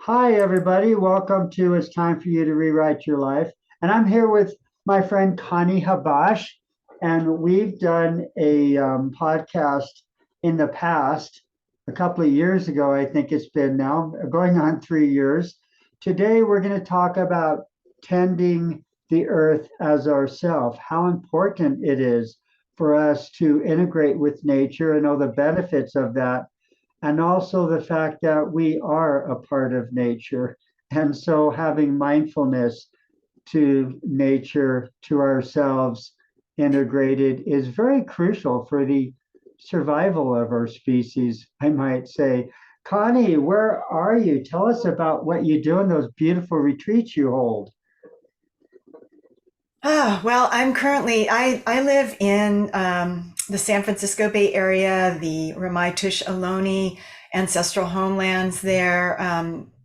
Hi, everybody. Welcome to It's Time for You to Rewrite Your Life. And I'm here with my friend Connie Habash. And we've done a podcast in the past, a couple of years ago, I think it's been now, going on 3 years. Today, we're going to talk about tending the earth as ourself, how important it is for us to integrate with nature and know the benefits of that, and also the fact that we are a part of nature. And so having mindfulness to nature, to ourselves integrated is very crucial for the survival of our species, I might say. Connie, where are you? Tell us about what you do in those beautiful retreats you hold. Well, I live in the San Francisco Bay Area, the Ramaytush Ohlone ancestral homelands there,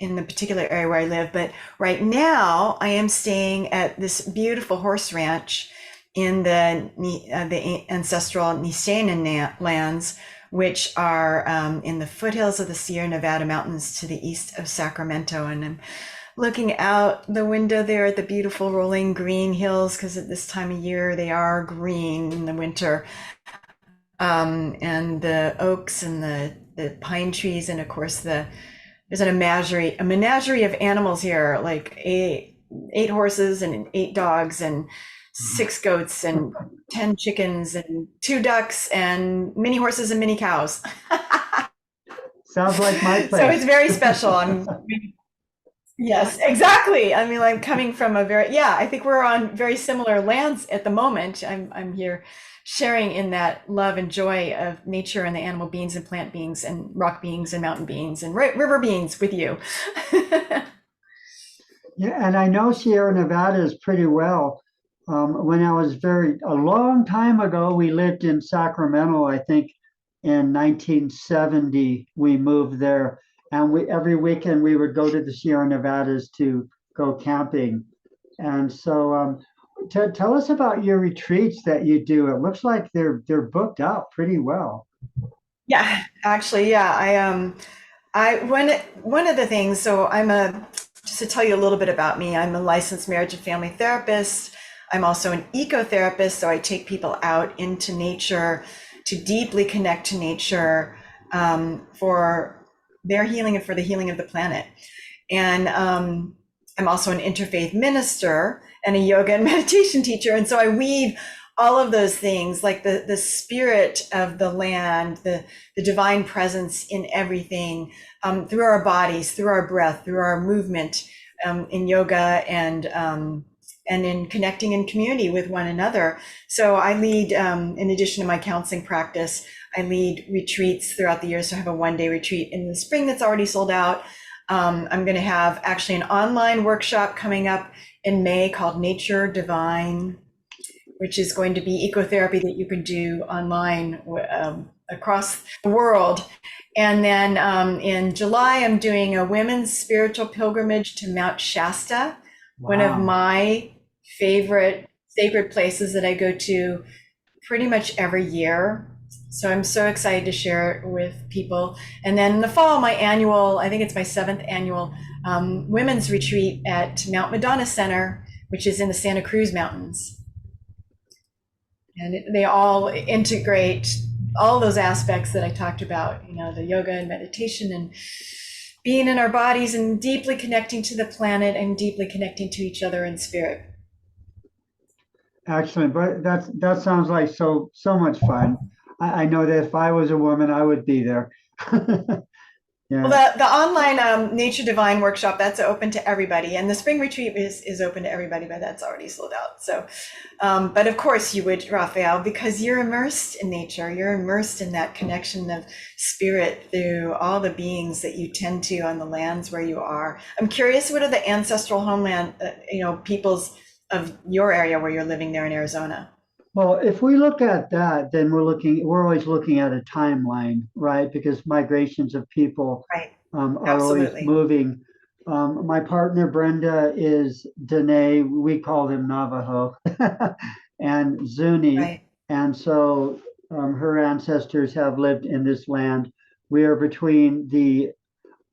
in the particular area where I live. But right now, I am staying at this beautiful horse ranch in the ancestral Nissenan lands, which are in the foothills of the Sierra Nevada mountains to the east of Sacramento. And I'm looking out the window there at the beautiful rolling green hills, because at this time of year they are green in the winter, and the oaks and the pine trees, and of course there's a menagerie of animals here, like eight horses and eight dogs and six goats and 10 chickens and two ducks and many horses and many cows. Sounds like my So it's place. very special. Yes, exactly. I mean, I'm coming from yeah, I think we're on very similar lands at the moment. I'm here sharing in that love and joy of nature and the animal beings and plant beings and rock beings and mountain beings and river beings with you. Yeah, and I know Sierra Nevada is pretty well. When I was a long time ago, we lived in Sacramento. I think in 1970 we moved there, and every weekend we would go to the Sierra Nevadas to go camping. And so, tell us about your retreats that you do. It looks like they're booked out pretty well. Yeah, actually, yeah. I one of the things, so just to tell you a little bit about me, I'm a licensed marriage and family therapist. I'm also an ecotherapist, so I take people out into nature to deeply connect to nature, for their healing and for the healing of the planet. And I'm also an interfaith minister and a yoga and meditation teacher. And so I weave all of those things, like the spirit of the land, the divine presence in everything, through our bodies, through our breath, through our movement, in yoga, and in connecting in community with one another. So I lead, in addition to my counseling practice, I lead retreats throughout the year. So I have a 1-day retreat in the spring that's already sold out. I'm going to have actually an online workshop coming up in May called Nature Divine, which is going to be ecotherapy that you can do online, across the world. And then in July, I'm doing a women's spiritual pilgrimage to Mount Shasta, one of Wow. my favorite sacred places that I go to pretty much every year. So I'm so excited to share it with people. And then in the fall, I think it's my seventh annual women's retreat at Mount Madonna Center, which is in the Santa Cruz Mountains. And they all integrate all those aspects that I talked about, the yoga and meditation and being in our bodies and deeply connecting to the planet and deeply connecting to each other in spirit. Excellent, but that sounds like so much fun. I know that if I was a woman, I would be there. Well, Yeah, the online Nature Divine workshop, that's open to everybody, and the spring retreat is open to everybody, but that's already sold out. So, but of course you would, Raphael, because you're immersed in nature. You're immersed in that connection of spirit through all the beings that you tend to on the lands where you are. I'm curious, what are the ancestral homeland, peoples of your area where you're living there in Arizona? well, if we look at that, then we're always looking at a timeline, right? Because migrations of people Right. are always Absolutely. moving. My partner Brenda is Dene, we call them Navajo, and Zuni, Right. and so her ancestors have lived in this land. We are between the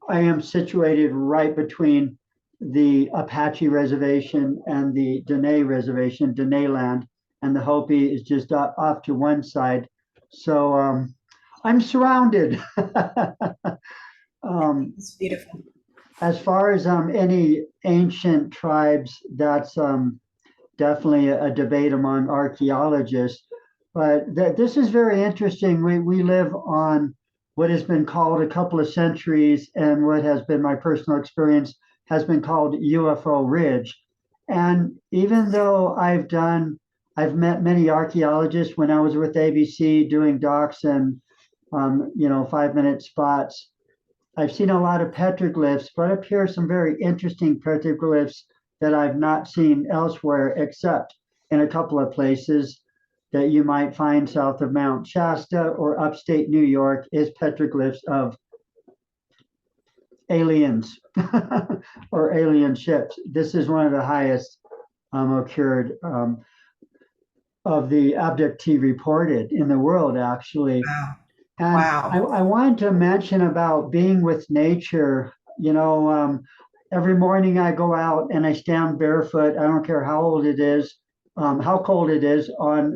I am situated right between the Apache reservation and the Dene reservation, Dene land, and the Hopi is just off to one side. So I'm surrounded. um, It's beautiful. as far as any ancient tribes, that's definitely a debate among archaeologists. But this is very interesting. We live on what has been called a couple of centuries, and what has been my personal experience has been called UFO Ridge. And even though I've met many archaeologists when I was with ABC doing docs and 5-minute spots. I've seen a lot of petroglyphs, but up here some very interesting petroglyphs that I've not seen elsewhere, except in a couple of places that you might find south of Mount Shasta or upstate New York is petroglyphs of aliens or alien ships. This is one of the highest occurred of the abductee reported in the world, actually. Wow. And Wow. I wanted to mention about being with nature. Every morning I go out and I stand barefoot. I don't care how old it is, how cold it is.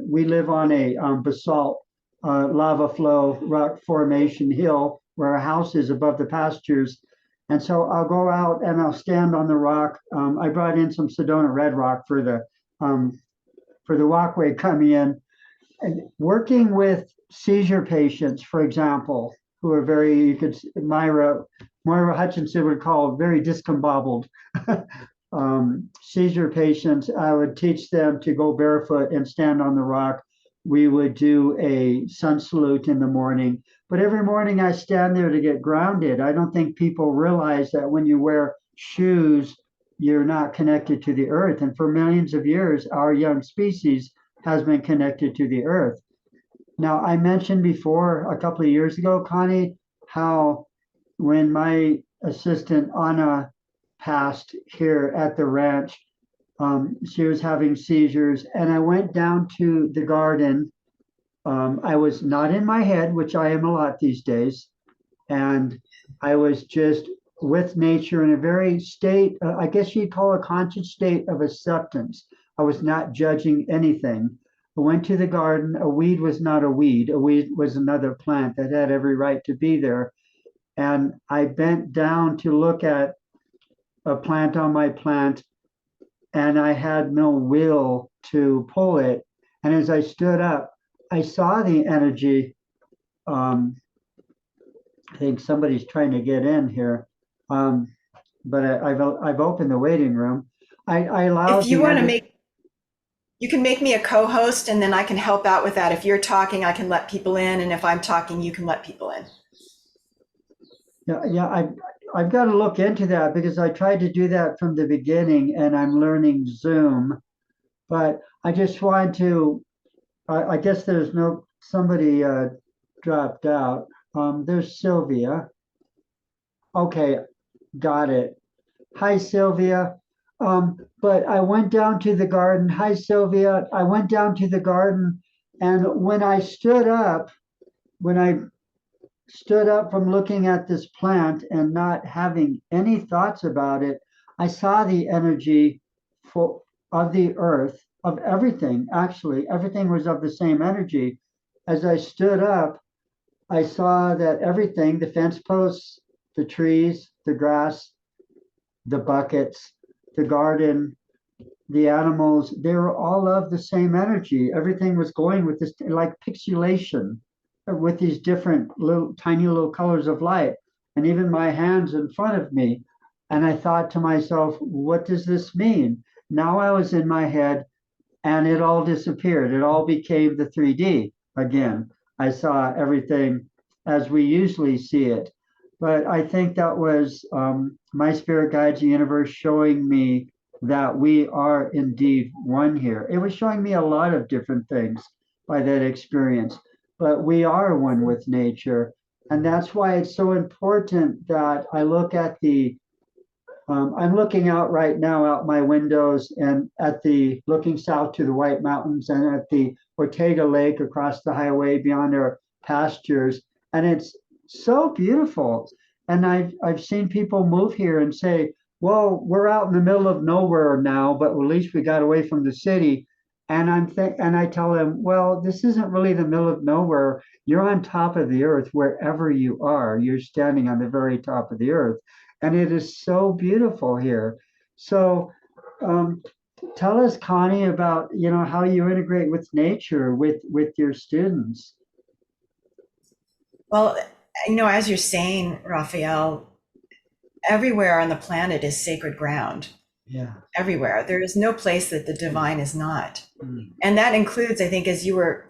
We live on a basalt lava flow rock formation hill where our house is above the pastures. And so I'll go out and I'll stand on the rock. I brought in some Sedona red rock for the walkway coming in, and working with seizure patients, for example, who are Myra Hutchinson would call very discombobbled. Seizure patients, I would teach them to go barefoot and stand on the rock. We would do a sun salute in the morning, but every morning I stand there to get grounded. I don't think people realize that when you wear shoes, you're not connected to the earth. And for millions of years, our young species has been connected to the earth. Now, I mentioned before a couple of years ago, Connie, how when my assistant Anna passed here at the ranch, she was having seizures, and I went down to the garden. I was not in my head, which I am a lot these days, and I was just with nature in a very state, I guess you'd call a conscious state of acceptance. I was not judging anything. I went to the garden. A weed was not a weed. A weed was another plant that had every right to be there. And I bent down to look at a plant on my plant, and I had no will to pull it. And as I stood up, I saw the energy. I think somebody's trying to get in here, but I've opened the waiting room. I If allowed you the want to energy. make, you can make me a co-host and then I can help out with that. If you're talking, I can let people in. And if I'm talking, you can let people in. Yeah, I've got to look into that because I tried to do that from the beginning, and I'm learning Zoom. But I just wanted to. I guess there's no somebody dropped out. There's Sylvia. Okay, got it. Hi, Sylvia. But I went down to the garden. Hi, Sylvia. I went down to the garden, and when I stood up from looking at this plant and not having any thoughts about it, I saw the energy for of the earth, of everything. Actually, everything was of the same energy. As I stood up, I saw that everything, the fence posts, the trees, the grass, the buckets, the garden, the animals, they were all of the same energy. Everything was going with this like pixelation with these different little tiny little colors of light. And even my hands in front of me. And I thought to myself, what does this mean? Now I was in my head and it all disappeared. It all became the 3D again. I saw everything as we usually see it. But I think that was my spirit guides, the universe showing me that we are indeed one here. It was showing me a lot of different things by that experience, but we are one with nature. And that's why it's so important that I look at I'm looking out right now out my windows and looking south to the White Mountains and at the Ortega Lake across the highway beyond our pastures. And it's so beautiful. And I've seen people move here and say, well, we're out in the middle of nowhere now, but at least we got away from the city. And I tell them, well, this isn't really the middle of nowhere. You're on top of the earth wherever you are. You're standing on the very top of the earth. And it is so beautiful here. So um, tell us, Connie, about how you integrate with nature with your students. Well, as you're saying, Raphael, everywhere on the planet is sacred ground. Yeah. Everywhere. There is no place that the divine is not. Mm. And that includes, I think, as you were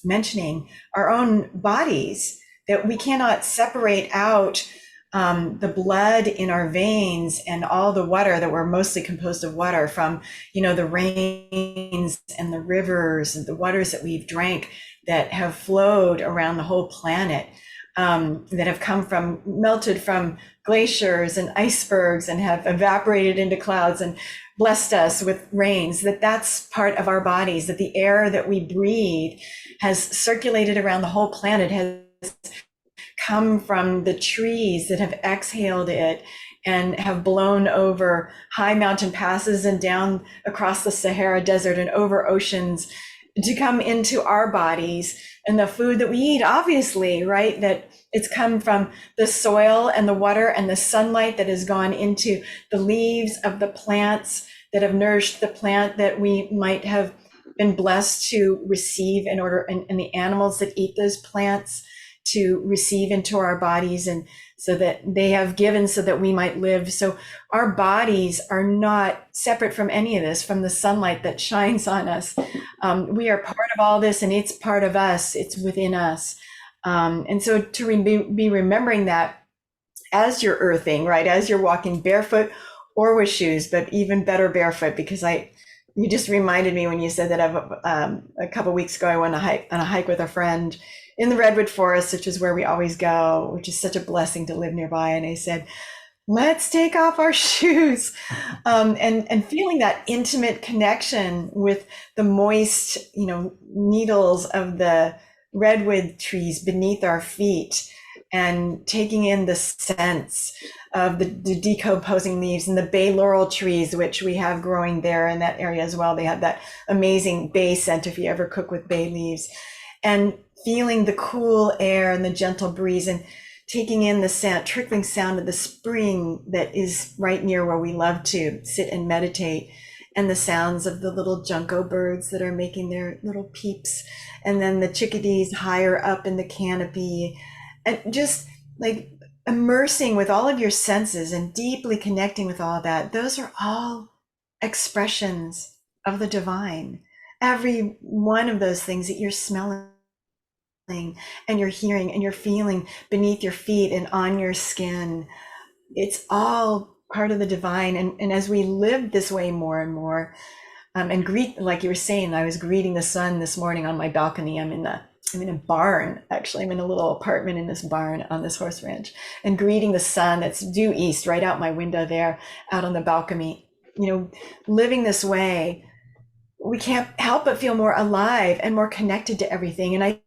mentioning, our own bodies, that we cannot separate out the blood in our veins and all the water, that we're mostly composed of water, from, the rains and the rivers and the waters that we've drank that have flowed around the whole planet, that have come from, melted from glaciers and icebergs and have evaporated into clouds and blessed us with rains, that's part of our bodies, that the air that we breathe has circulated around the whole planet, has come from the trees that have exhaled it and have blown over high mountain passes and down across the Sahara Desert and over oceans to come into our bodies. And the food that we eat, obviously, right, that it's come from the soil and the water and the sunlight that has gone into the leaves of the plants that have nourished the plant that we might have been blessed to receive in order, and the animals that eat those plants to receive into our bodies, and so that they have given so that we might live. So our bodies are not separate from any of this, from the sunlight that shines on us. We are part of all this, and it's part of us. It's within us. And so to be remembering that as you're earthing, right, as you're walking barefoot or with shoes, but even better barefoot, because you just reminded me when you said that. A couple of weeks ago, I went on a hike with a friend in the redwood forest, which is where we always go, which is such a blessing to live nearby. And I said, let's take off our shoes, and feeling that intimate connection with the moist, needles of the redwood trees beneath our feet, and taking in the scents of the decomposing leaves, and the bay laurel trees, which we have growing there in that area as well. They have that amazing bay scent if you ever cook with bay leaves, and feeling the cool air and the gentle breeze, and taking in the sound, trickling sound of the spring that is right near where we love to sit and meditate, and the sounds of the little junco birds that are making their little peeps, and then the chickadees higher up in the canopy, and just like immersing with all of your senses and deeply connecting with all that. Those are all expressions of the divine. Every one of those things that you're smelling and you're hearing and you're feeling beneath your feet and on your skin, it's all part of the divine. And as we live this way more and more, and greet, like you were saying, I was greeting the sun this morning on my balcony. I'm in a barn, actually. I'm in a little apartment in this barn on this horse ranch, and greeting the sun that's due east right out my window there, out on the balcony. Living this way, we can't help but feel more alive and more connected to everything. And I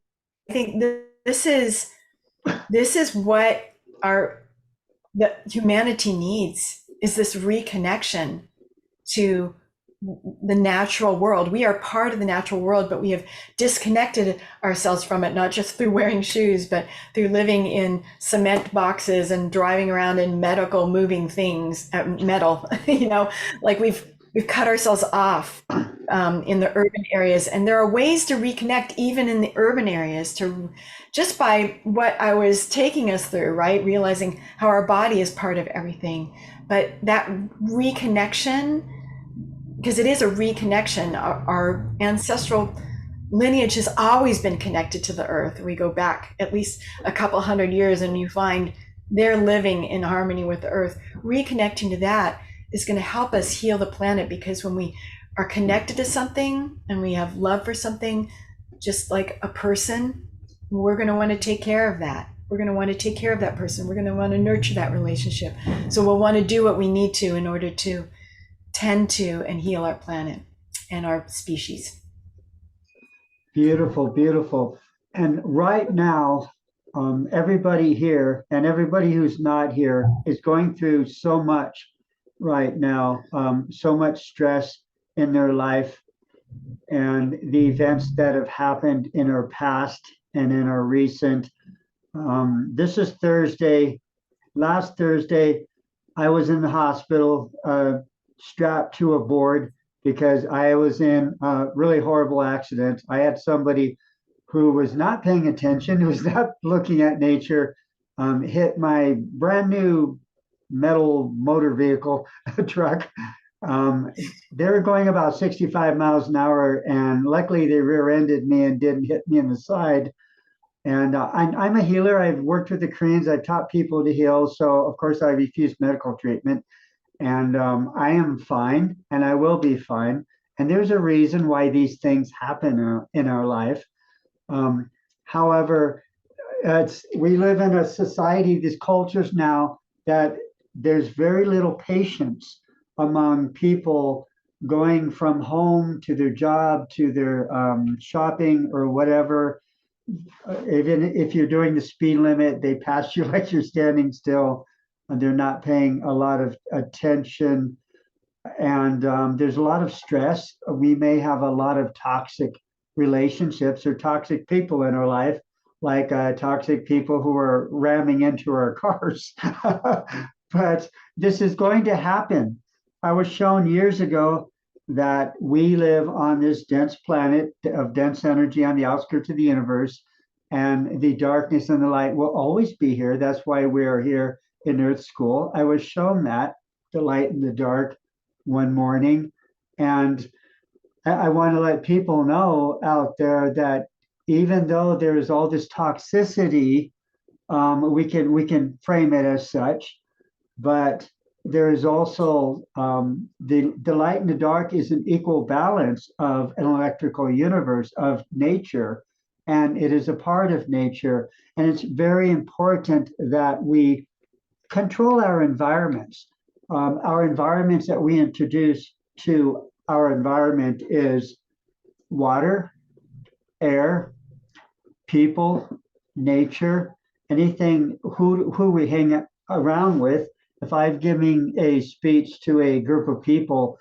think this is what the humanity needs, is this reconnection to the natural world. We are part of the natural world, but we have disconnected ourselves from it, not just through wearing shoes, but through living in cement boxes and driving around in medical moving things, metal, like we've cut ourselves off in the urban areas. And there are ways to reconnect even in the urban areas, to just by what I was taking us through, right? Realizing how our body is part of everything. But that reconnection, because it is a reconnection, our ancestral lineage has always been connected to the earth. We go back at least a couple hundred years and you find they're living in harmony with the earth. Reconnecting to that is going to help us heal the planet, because when we are connected to something and we have love for something, just like a person, we're going to want to take care of that. We're going to want to take care of that person. We're going to want to nurture that relationship. So we'll want to do what we need to in order to tend to and heal our planet and our species. Beautiful, beautiful. And right now, everybody here and everybody who's not here is going through so much right now, so much stress in their life and the events that have happened in our past and in our recent. This is Thursday. Last Thursday, I was in the hospital, strapped to a board because I was in a really horrible accident. I had somebody who was not paying attention, who was not looking at nature, hit my brand new metal motor vehicle truck. Um, they were going about 65 miles an hour, and luckily they rear-ended me and didn't hit me in the side. And I'm a healer. I've worked with the Koreans. I've taught people to heal. So, of course, I refuse medical treatment. And I am fine, and I will be fine. And there's a reason why these things happen in our life. Um, However, we live in a society, these cultures now, that there's very little patience among people going from home to their job to their shopping or whatever. Even if you're doing the speed limit, they pass you like you're standing still, and they're not paying a lot of attention. And there's a lot of stress. We may have a lot of toxic relationships or toxic people in our life, like toxic people who are ramming into our cars. But this is going to happen. I was shown years ago that we live on this dense planet of dense energy on the outskirts of the universe, and the darkness and the light will always be here. That's why we are here in Earth School. I was shown that the light and the dark one morning. And I want to let people know out there that even though there's all this toxicity, we can frame it as such, but there is also the light and the dark is an equal balance of an electrical universe of nature, and it is a part of nature. And it's very important that we control our environments that we introduce to our environment is water, air, people, nature, anything who we hang around with. If I'm giving a speech to a group of people,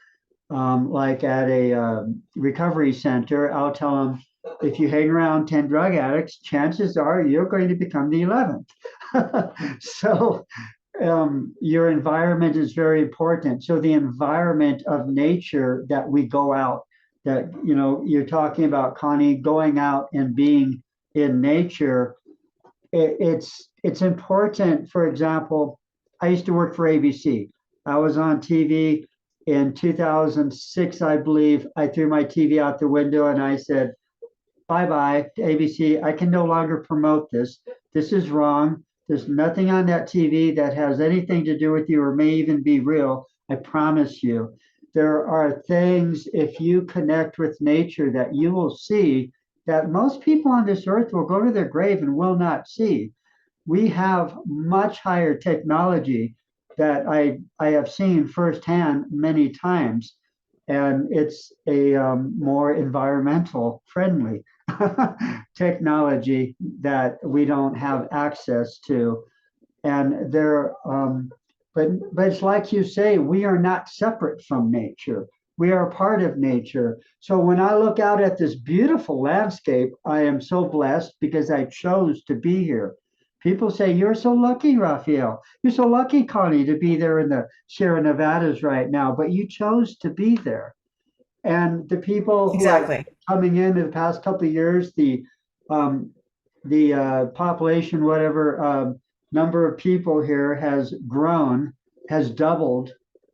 like at a recovery center, I'll tell them if you hang around 10 drug addicts, chances are you're going to become the 11th. So your environment is very important. So the environment of nature that we go out, that you're talking about, Connie, going out and being in nature, it's important. For example, I used to work for ABC. I was on TV in 2006, I believe. I threw my TV out the window and I said, bye bye to ABC. I can no longer promote this. This is wrong. There's nothing on that TV that has anything to do with you or may even be real. I promise you. There are things, if you connect with nature, that you will see that most people on this earth will go to their grave and will not see. We have much higher technology that I have seen firsthand many times, and it's a more environmental friendly technology that we don't have access to. And but it's like you say, we are not separate from nature. We are a part of nature. So when I look out at this beautiful landscape, I am so blessed because I chose to be here. People say, you're so lucky, Raphael. You're so lucky, Connie, to be there in the Sierra Nevadas right now, but you chose to be there. And the people who are Exactly. coming in the past couple of years, um, the population, whatever number of people here has grown, has doubled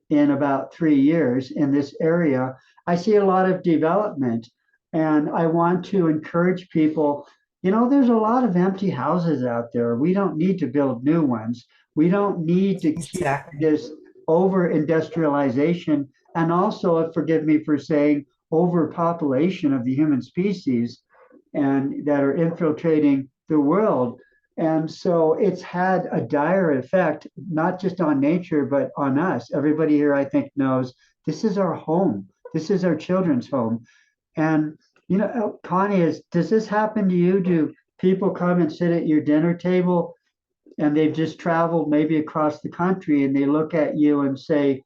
in about 3 years in this area. I see a lot of development, and I want to encourage people. There's a lot of empty houses out there. We don't need to build new ones. We don't need to keep Exactly. this over industrialization, and also, forgive me for saying, overpopulation of the human species and that are infiltrating the world. And so it's had a dire effect, not just on nature, but on us. Everybody here, I think, knows this is our home. This is our children's home. And, Connie, does this happen to you? Do people come and sit at your dinner table and they've just traveled maybe across the country and they look at you and say,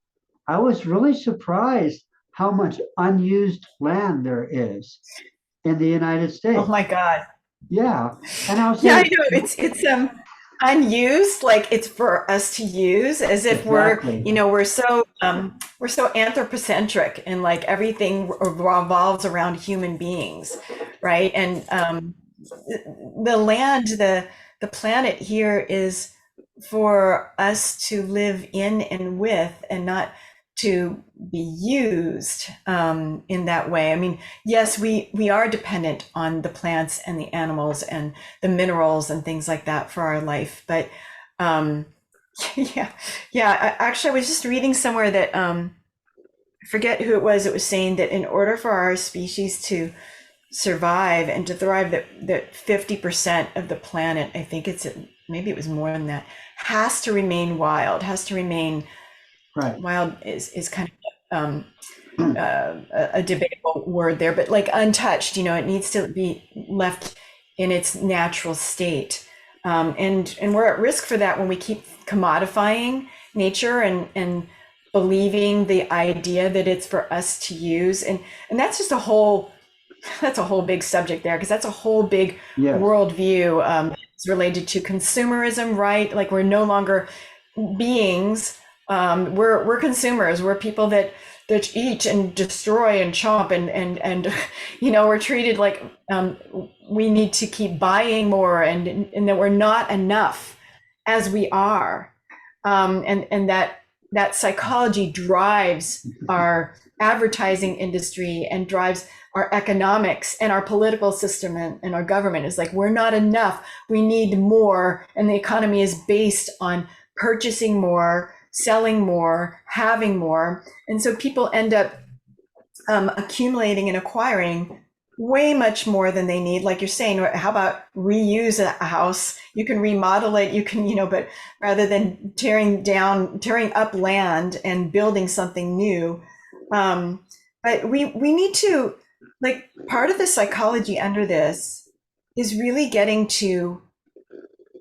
I was really surprised how much unused land there is in the United Oh States. my God. Yeah. And I'll Yeah, I say, know. It's unused, like it's for us to use, as if we're, exactly. we're so anthropocentric and like everything revolves around human beings, right? And the land, the planet here is for us to live in and with, and not to be used in that way. I mean, yes, we are dependent on the plants and the animals and the minerals and things like that for our life, but um, yeah, yeah. Actually, I was just reading somewhere that I forget who it was. It was saying that in order for our species to survive and to thrive, that 50% of the planet, I think maybe it was more than that, has to remain wild, has to remain Right. wild is kind of a debatable word there, but like untouched, it needs to be left in its natural state. And we're at risk for that when we keep commodifying nature and believing the idea that it's for us to use. And that's just that's a whole big subject there, because that's a whole big Yes. worldview. It's related to consumerism, right? Like we're no longer beings. We're consumers. We're people that eat and destroy and chomp and we're treated like we need to keep buying more, and that we're not enough as we are, and that psychology drives our advertising industry and drives our economics and our political system, and our government is like, we're not enough, we need more, and the economy is based on purchasing more, selling more, having more. And so people end up accumulating and acquiring way much more than they need. Like you're saying, how about reuse a house? You can remodel it, you can, but rather than tearing up land and building something new. But we need to, like, part of the psychology under this is really getting to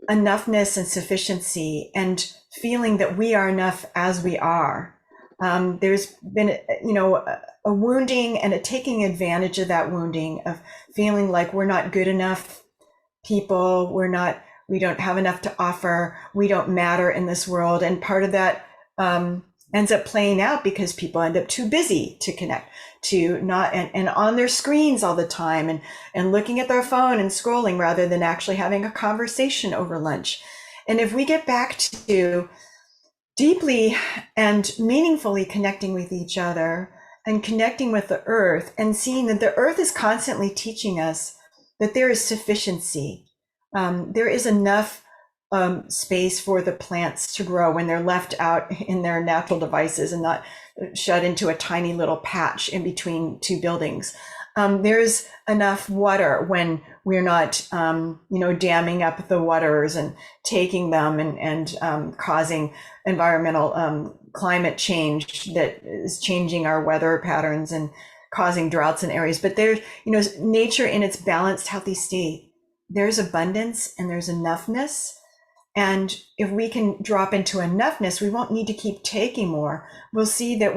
enoughness and sufficiency, and feeling that we are enough as we are. There's been, a wounding and a taking advantage of that wounding, of feeling like we're not good enough people, we don't have enough to offer, we don't matter in this world. And part of that ends up playing out because people end up too busy to connect, to not, and on their screens all the time, and looking at their phone and scrolling rather than actually having a conversation over lunch. And if we get back to deeply and meaningfully connecting with each other and connecting with the earth, and seeing that the earth is constantly teaching us that there is sufficiency, there is enough space for the plants to grow when they're left out in their natural devices and not shut into a tiny little patch in between two buildings. There's enough water when we're not, damming up the waters and taking them and causing environmental climate change that is changing our weather patterns and causing droughts in areas. But there's, nature in its balanced, healthy state, there's abundance and there's enoughness. And if we can drop into enoughness, we won't need to keep taking more. We'll see that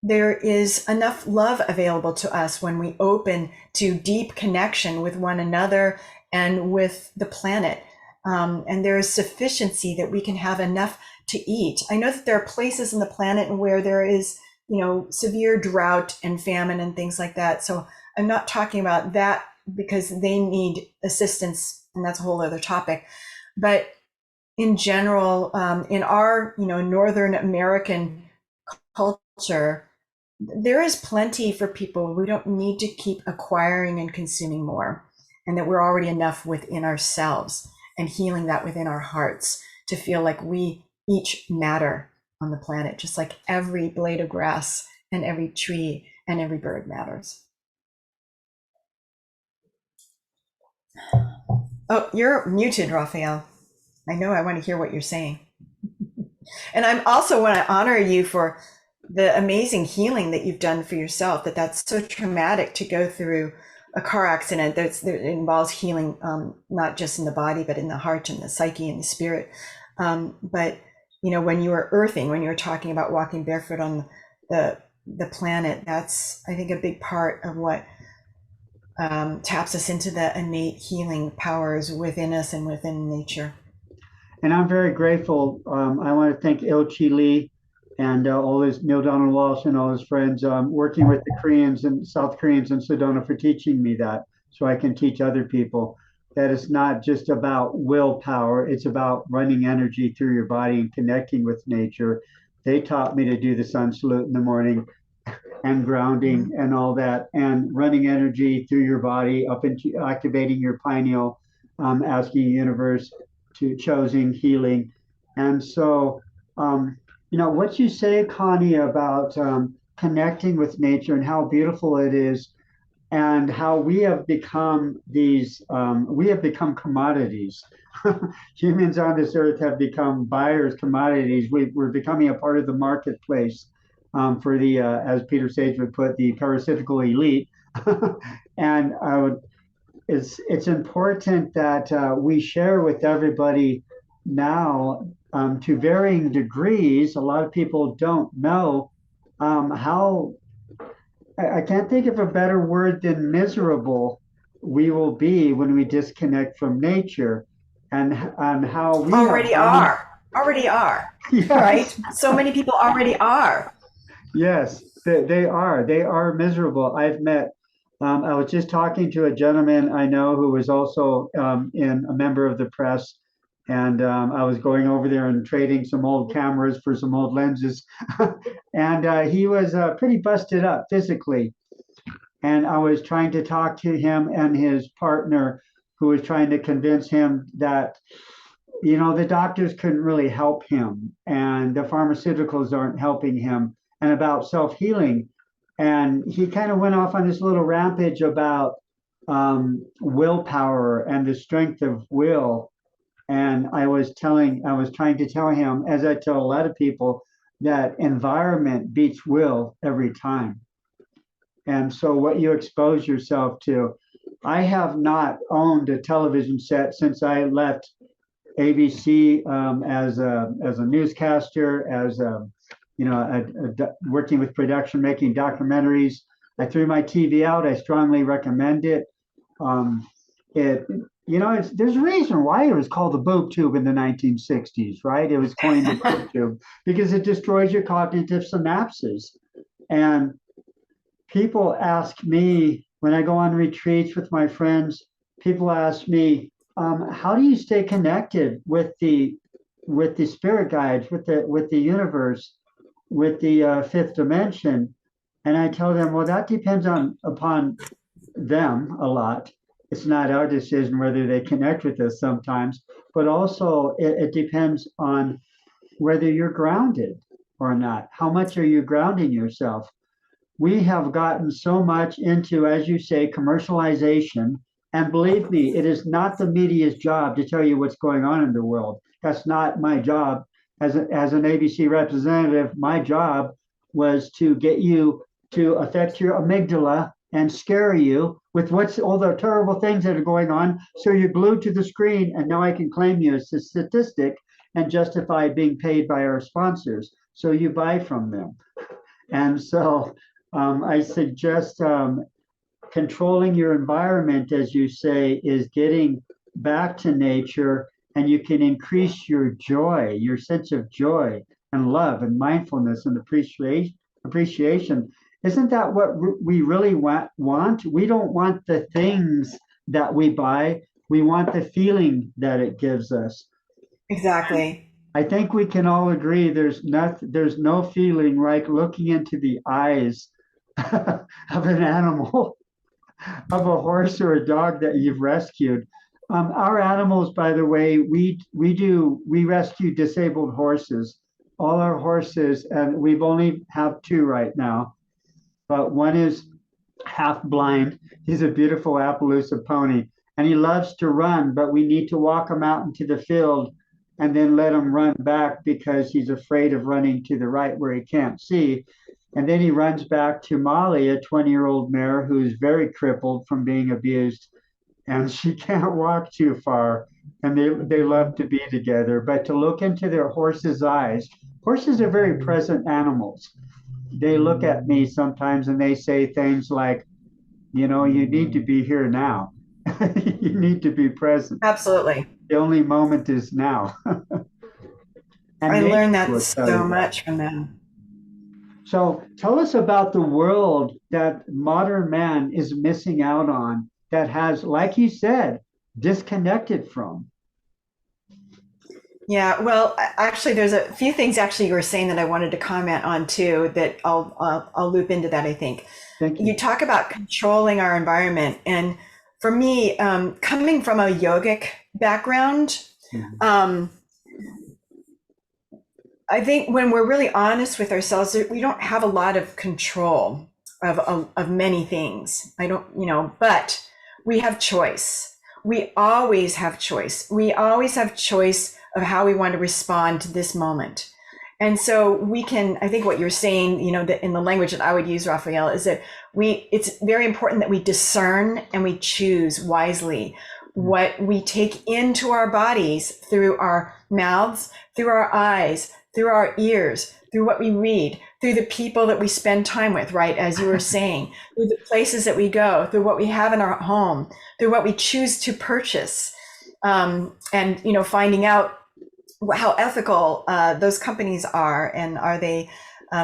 there is enough love available to us when we open to deep connection with one another and with the planet. And there is sufficiency that we can have enough to eat. I know that there are places in the planet where there is, severe drought and famine and things like that. So I'm not talking about that because they need assistance, and that's a whole other topic. But in general, in our, Northern American culture, there is plenty for people. We don't need to keep acquiring and consuming more, and that we're already enough within ourselves, and healing that within our hearts to feel like we each matter on the planet, just like every blade of grass and every tree and every bird matters. Oh, you're muted, Raphael. I know I want to hear what you're saying. And I'm also want to honor you for the amazing healing that you've done for yourself, that's so traumatic to go through a car accident that involves healing, not just in the body, but in the heart and the psyche and the spirit. But when you are earthing, when you're talking about walking barefoot on the planet, that's, I think, a big part of what taps us into the innate healing powers within us and within nature. And I'm very grateful. I want to thank Ilchi Lee and all his Neil Donald Walsh and all his friends working with the Koreans and South Koreans in Sedona for teaching me that, so I can teach other people that it's not just about willpower, it's about running energy through your body and connecting with nature. They taught me to do the sun salute in the morning and grounding and all that, and running energy through your body up into activating your pineal, asking the universe to choosing healing. And so, what you say, Connie, about connecting with nature and how beautiful it is, and how we have become we have become commodities. Humans on this earth have become buyers, commodities. We're becoming a part of the marketplace for the, as Peter Sage would put, the parasitical elite. And it's important that we share with everybody now, to varying degrees. A lot of people don't know how, I can't think of a better word than miserable we will be when we disconnect from nature, and how we have gone. Already are, right? Yes, So many people already are. yes, they are miserable. I've met. I was just talking to a gentleman I know who was also in a member of the press, and I was going over there and trading some old cameras for some old lenses, and he was pretty busted up physically. And I was trying to talk to him and his partner, who was trying to convince him that the doctors couldn't really help him, and the pharmaceuticals aren't helping him, and about self-healing. And he kind of went off on this little rampage about willpower and the strength of will. And I was trying to tell him, as I tell a lot of people, that environment beats will every time. And so what you expose yourself to. I have not owned a television set since I left ABC, as a newscaster, as working with production, making documentaries. I threw my TV out. I strongly recommend it. It there's a reason why it was called the boob tube in the 1960s, right? It was coined the boob tube because it destroys your cognitive synapses. And people ask me when I go on retreats with my friends, people ask me, how do you stay connected with the spirit guides, with the universe, with the fifth dimension? And I tell them, well, that depends upon them a lot. It's not our decision whether they connect with us sometimes, but also it depends on whether you're grounded or not. How much are you grounding yourself? We have gotten so much into, as you say, commercialization. And believe me, it is not the media's job to tell you what's going on in the world. That's not my job as an ABC representative. My job was to get you to affect your amygdala and scare you with what's all the terrible things that are going on. So you're glued to the screen, and now I can claim you as a statistic and justify being paid by our sponsors. So you buy from them. And so I suggest controlling your environment, as you say, is getting back to nature, and you can increase your joy, your sense of joy and love and mindfulness and appreciation. Isn't that what we really want? We don't want the things that we buy. We want the feeling that it gives us. Exactly. I think we can all agree there's no feeling like looking into the eyes of an animal, of a horse or a dog that you've rescued. Our animals, by the way, we rescue disabled horses, all our horses, and we've only have two right now, but one is half blind. He's a beautiful Appaloosa pony, and he loves to run, but we need to walk him out into the field and then let him run back because he's afraid of running to the right where he can't see. And then he runs back to Molly, a 20-year-old mare who's very crippled from being abused, and she can't walk too far. And they love to be together, but to look into their horse's eyes. Horses are very present animals. They look at me sometimes and they say things like, you need to be here now. You need to be present. Absolutely. The only moment is now. And I nature learned that will tell so you that. much from them. So tell us about the world that modern man is missing out on that has, like you said, disconnected from. Yeah, well, actually, there's a few things actually you were saying that I wanted to comment on too that I'll loop into that. I think Thank you you. talk about controlling our environment, and for me, coming from a yogic background, Mhm. um, I think when we're really honest with ourselves, we don't have a lot of control of many things. I don't, but we have choice. We always have choice. We always have choice of how we want to respond to this moment. And so we can, I think what you're saying, that in the language that I would use, Raphael, is that it's very important that we discern and we choose wisely what we take into our bodies through our mouths, through our eyes, through our ears, through what we read, through the people that we spend time with, right? As you were saying, through the places that we go, through what we have in our home, through what we choose to purchase. And, finding out how ethical those companies are, and are they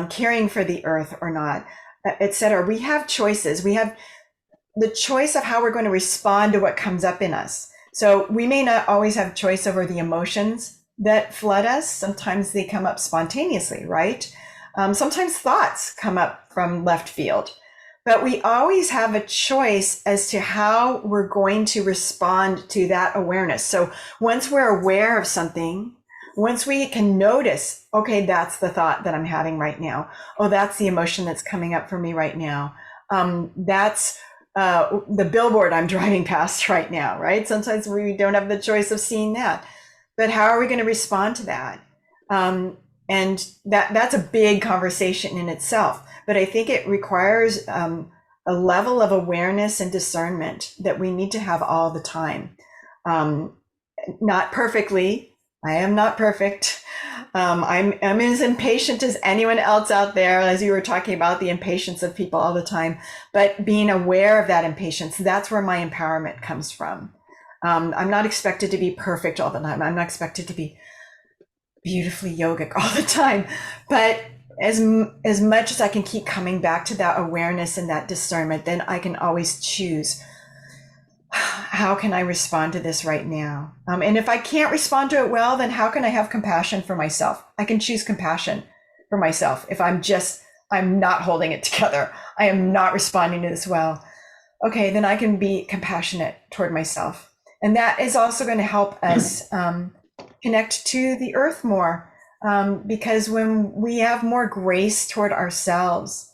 caring for the earth or not, et cetera. We have choices. We have the choice of how we're going to respond to what comes up in us. So we may not always have choice over the emotions that flood us. Sometimes they come up spontaneously, right? Sometimes thoughts come up from left field, but we always have a choice as to how we're going to respond to that awareness. So once we're aware of something, once we can notice, okay, that's the thought that I'm having right now. Oh, that's the emotion that's coming up for me right now. That's the billboard I'm driving past right now, right? Sometimes we don't have the choice of seeing that, but how are we going to respond to that? And that's a big conversation in itself. But I think it requires a level of awareness and discernment that we need to have all the time. Not perfectly. I am not perfect. I'm as impatient as anyone else out there, as you were talking about the impatience of people all the time. But being aware of that impatience, that's where my empowerment comes from. I'm not expected to be perfect all the time. I'm not expected to be beautifully yogic all the time. But as much as I can keep coming back to that awareness and that discernment, then I can always choose, how can I respond to this right now? And if I can't respond to it well, then how can I have compassion for myself? I can choose compassion for myself. If I'm not holding it together, I am not responding to this well. Okay, then I can be compassionate toward myself. And that is also going to help us connect to the earth more. Because when we have more grace toward ourselves,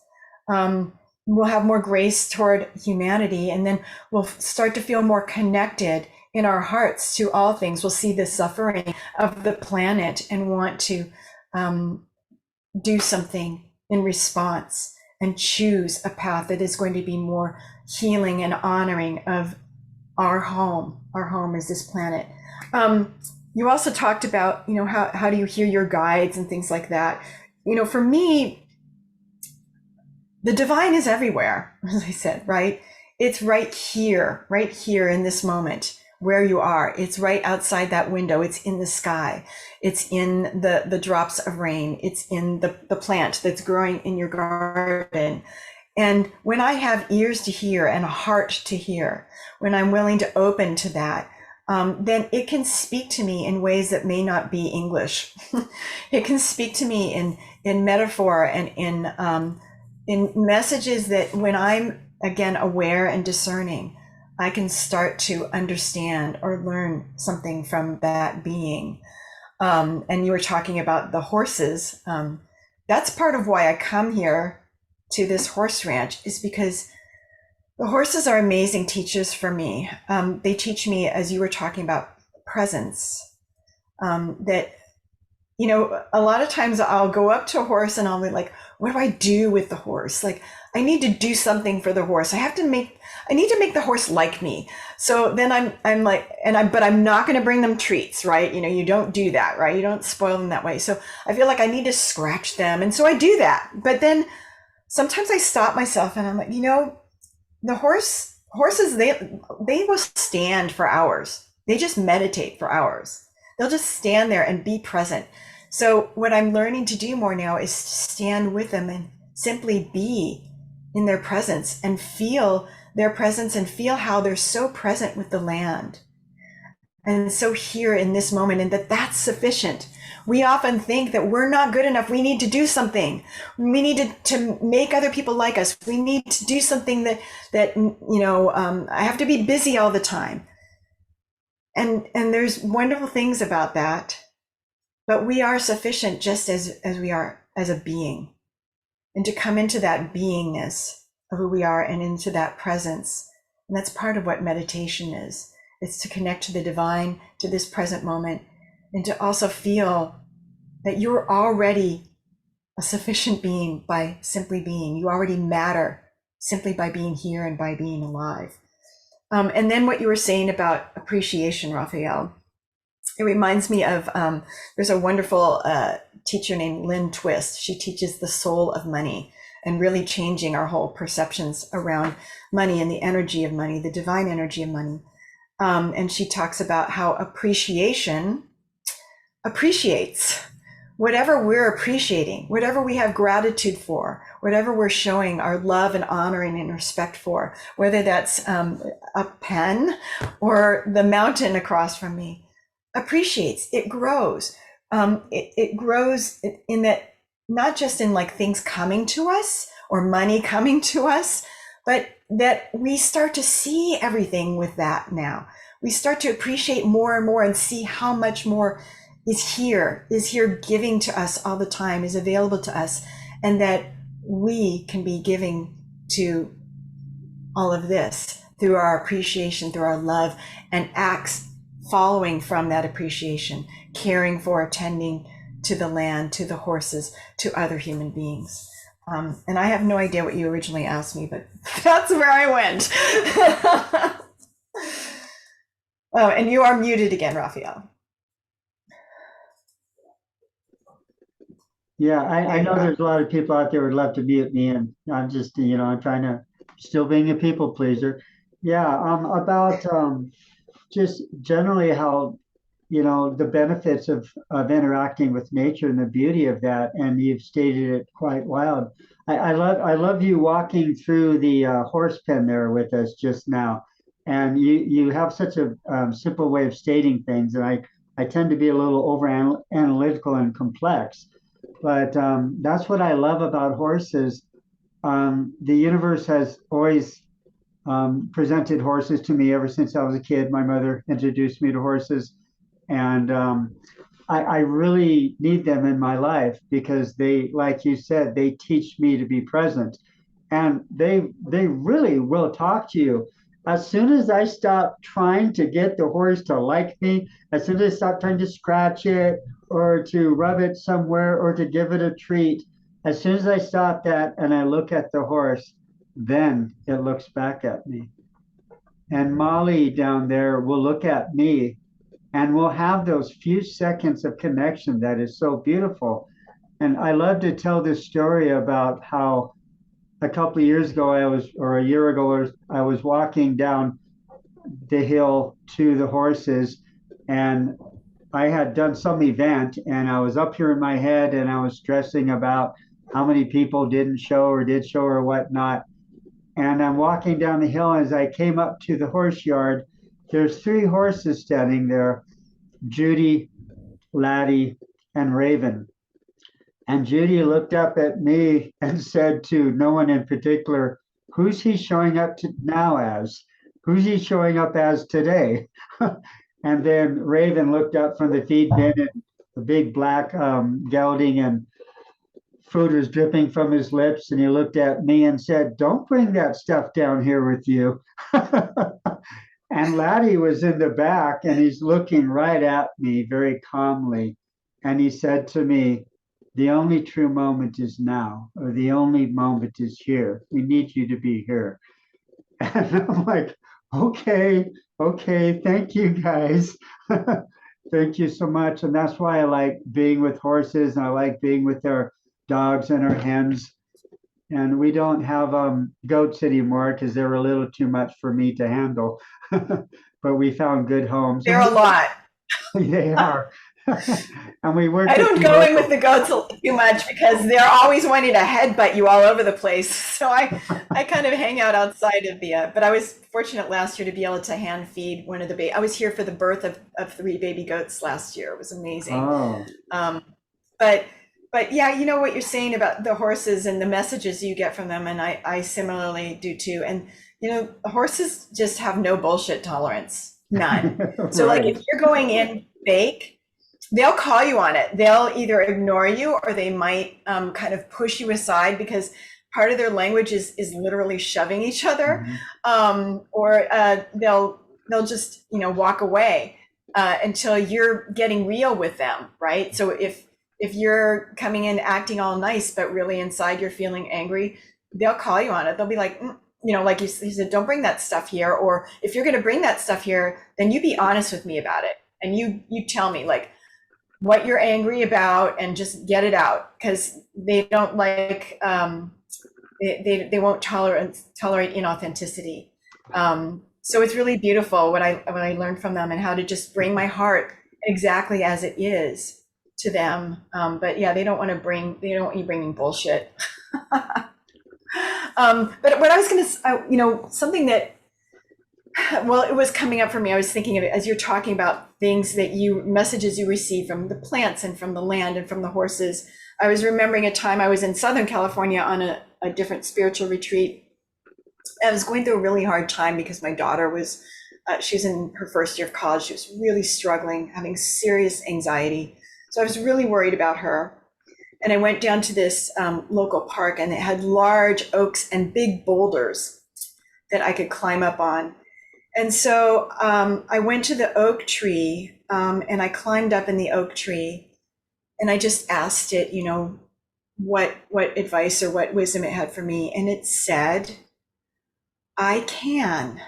we'll have more grace toward humanity, and then we'll start to feel more connected in our hearts to all things. We'll see the suffering of the planet and want to do something in response and choose a path that is going to be more healing and honoring of our home. Our home is this planet. You also talked about, how do you hear your guides and things like that. For me, the divine is everywhere, as I said, right? It's right here in this moment where you are. It's right outside that window. It's in the sky. It's in the drops of rain. It's in the plant that's growing in your garden. And when I have ears to hear and a heart to hear, when I'm willing to open to that, then it can speak to me in ways that may not be English. It can speak to me in metaphor and in messages that, when I'm again aware and discerning, I can start to understand or learn something from that being. And you were talking about the horses. That's part of why I come here to this horse ranch, is because the horses are amazing teachers for me. They teach me, as you were talking about, presence. That a lot of times I'll go up to a horse and I'll be like, what do I do with the horse? Like, I need to do something for the horse. I need to make the horse like me. So then I'm like, but I'm not going to bring them treats, right? You don't do that, right? You don't spoil them that way. So I feel like I need to scratch them. And so I do that. But then sometimes I stop myself and I'm like, the horses, they will stand for hours. They just meditate for hours. They'll just stand there and be present. So what I'm learning to do more now is stand with them and simply be in their presence and feel their presence and feel how they're so present with the land and so here in this moment, and that's sufficient. We often think that we're not good enough. We need to do something. We need to make other people like us. We need to do something I have to be busy all the time. And there's wonderful things about that, but we are sufficient just as we are as a being. And to come into that beingness of who we are and into that presence. And that's part of what meditation is. It's to connect to the divine, to this present moment, and to also feel that you're already a sufficient being by simply being. You already matter simply by being here and by being alive. And then what you were saying about appreciation, Raphael, it reminds me of, there's a wonderful teacher named Lynn Twist. She teaches the soul of money and really changing our whole perceptions around money and the energy of money, the divine energy of money. And she talks about how appreciation appreciates whatever we're appreciating, whatever we have gratitude for, whatever we're showing our love and honoring and respect for, whether that's a pen or the mountain across from me, appreciates. It grows. It grows in that, not just in like things coming to us or money coming to us, but that we start to see everything with that now. We start to appreciate more and more and see how much more is here giving to us all the time, is available to us, and that we can be giving to all of this through our appreciation, through our love, and acts following from that appreciation, caring for, attending to the land, to the horses, to other human beings. And I have no idea what you originally asked me, but that's where I went. Oh, and you are muted again, Raphael. Yeah, I know there's a lot of people out there who would love to mute me, and I'm just, I'm trying to still being a people pleaser. Yeah, about just generally how, the benefits of interacting with nature and the beauty of that, and you've stated it quite loud. I love you walking through the horse pen there with us just now, and you have such a simple way of stating things, and I tend to be a little over analytical and complex, but that's what I love about horses. The universe has always presented horses to me ever since I was a kid. My mother introduced me to horses, and I really need them in my life because they, like you said, they teach me to be present, and they really will talk to you. As soon as I stop trying to get the horse to like me, as soon as I stop trying to scratch it or to rub it somewhere or to give it a treat, as soon as I stop that and I look at the horse, then it looks back at me. And Molly down there will look at me, and we'll have those few seconds of connection that is so beautiful. And I love to tell this story about how a couple of years ago or a year ago, I was walking down the hill to the horses, and I had done some event, and I was up here in my head, and I was stressing about how many people didn't show or did show or whatnot. And I'm walking down the hill. As I came up to the horse yard, there's three horses standing there: Judy, Laddie, and Raven. And Judy looked up at me and said to no one in particular, "Who's he showing up to now as? Who's he showing up as today?" And then Raven looked up from the feed bin, and the big black gelding and food was dripping from his lips, and he looked at me and said, "Don't bring that stuff down here with you." And Laddie was in the back, and he's looking right at me very calmly. and he said to me, the only true moment is now, or the only moment is here. We need you to be here. And I'm like, okay, okay, thank you guys. Thank you so much. And that's why I like being with horses and I like being with our dogs and our hens. And we don't have goats anymore because they're a little too much for me to handle. But we found good homes They're and a lot. they are. And we work I with don't the go in with local. the goats too much because they're always wanting to headbutt you all over the place. So I kind of hang out outside of the, but I was fortunate last year to be able to hand feed one of the baby. I was here for the birth of three baby goats last year. It was amazing. Oh, Um, but but yeah, you know what you're saying about the horses and the messages you get from them, and I similarly do too. And you know, horses just have no bullshit tolerance, none. So like right. if you're going in fake, they'll call you on it. They'll either ignore you or they might kind of push you aside because part of their language is literally shoving each other, Mhm. or they'll just walk away until you're getting real with them, right? So if you're coming in acting all nice but really inside you're feeling angry, they'll call you on it. They'll be like, like you said, don't bring that stuff here. Or if you're going to bring that stuff here, then you be honest with me about it and you tell me like what you're angry about and just get it out because they don't like they won't tolerate inauthenticity. So it's really beautiful what I learned from them and how to just bring my heart exactly as it is to them. But yeah, they don't want you bringing bullshit. But what I was going to, something that, well, it was coming up for me. I was thinking of it as you're talking about messages you receive from the plants and from the land and from the horses. I was remembering a time I was in Southern California on a different spiritual retreat. I was going through a really hard time because my daughter she was in her first year of college. She was really struggling, having serious anxiety. So I was really worried about her. And I went down to this local park and it had large oaks and big boulders that I could climb up on. And so I went to the oak tree and I climbed up in the oak tree and I just asked it, what advice or what wisdom it had for me. And it said, I can.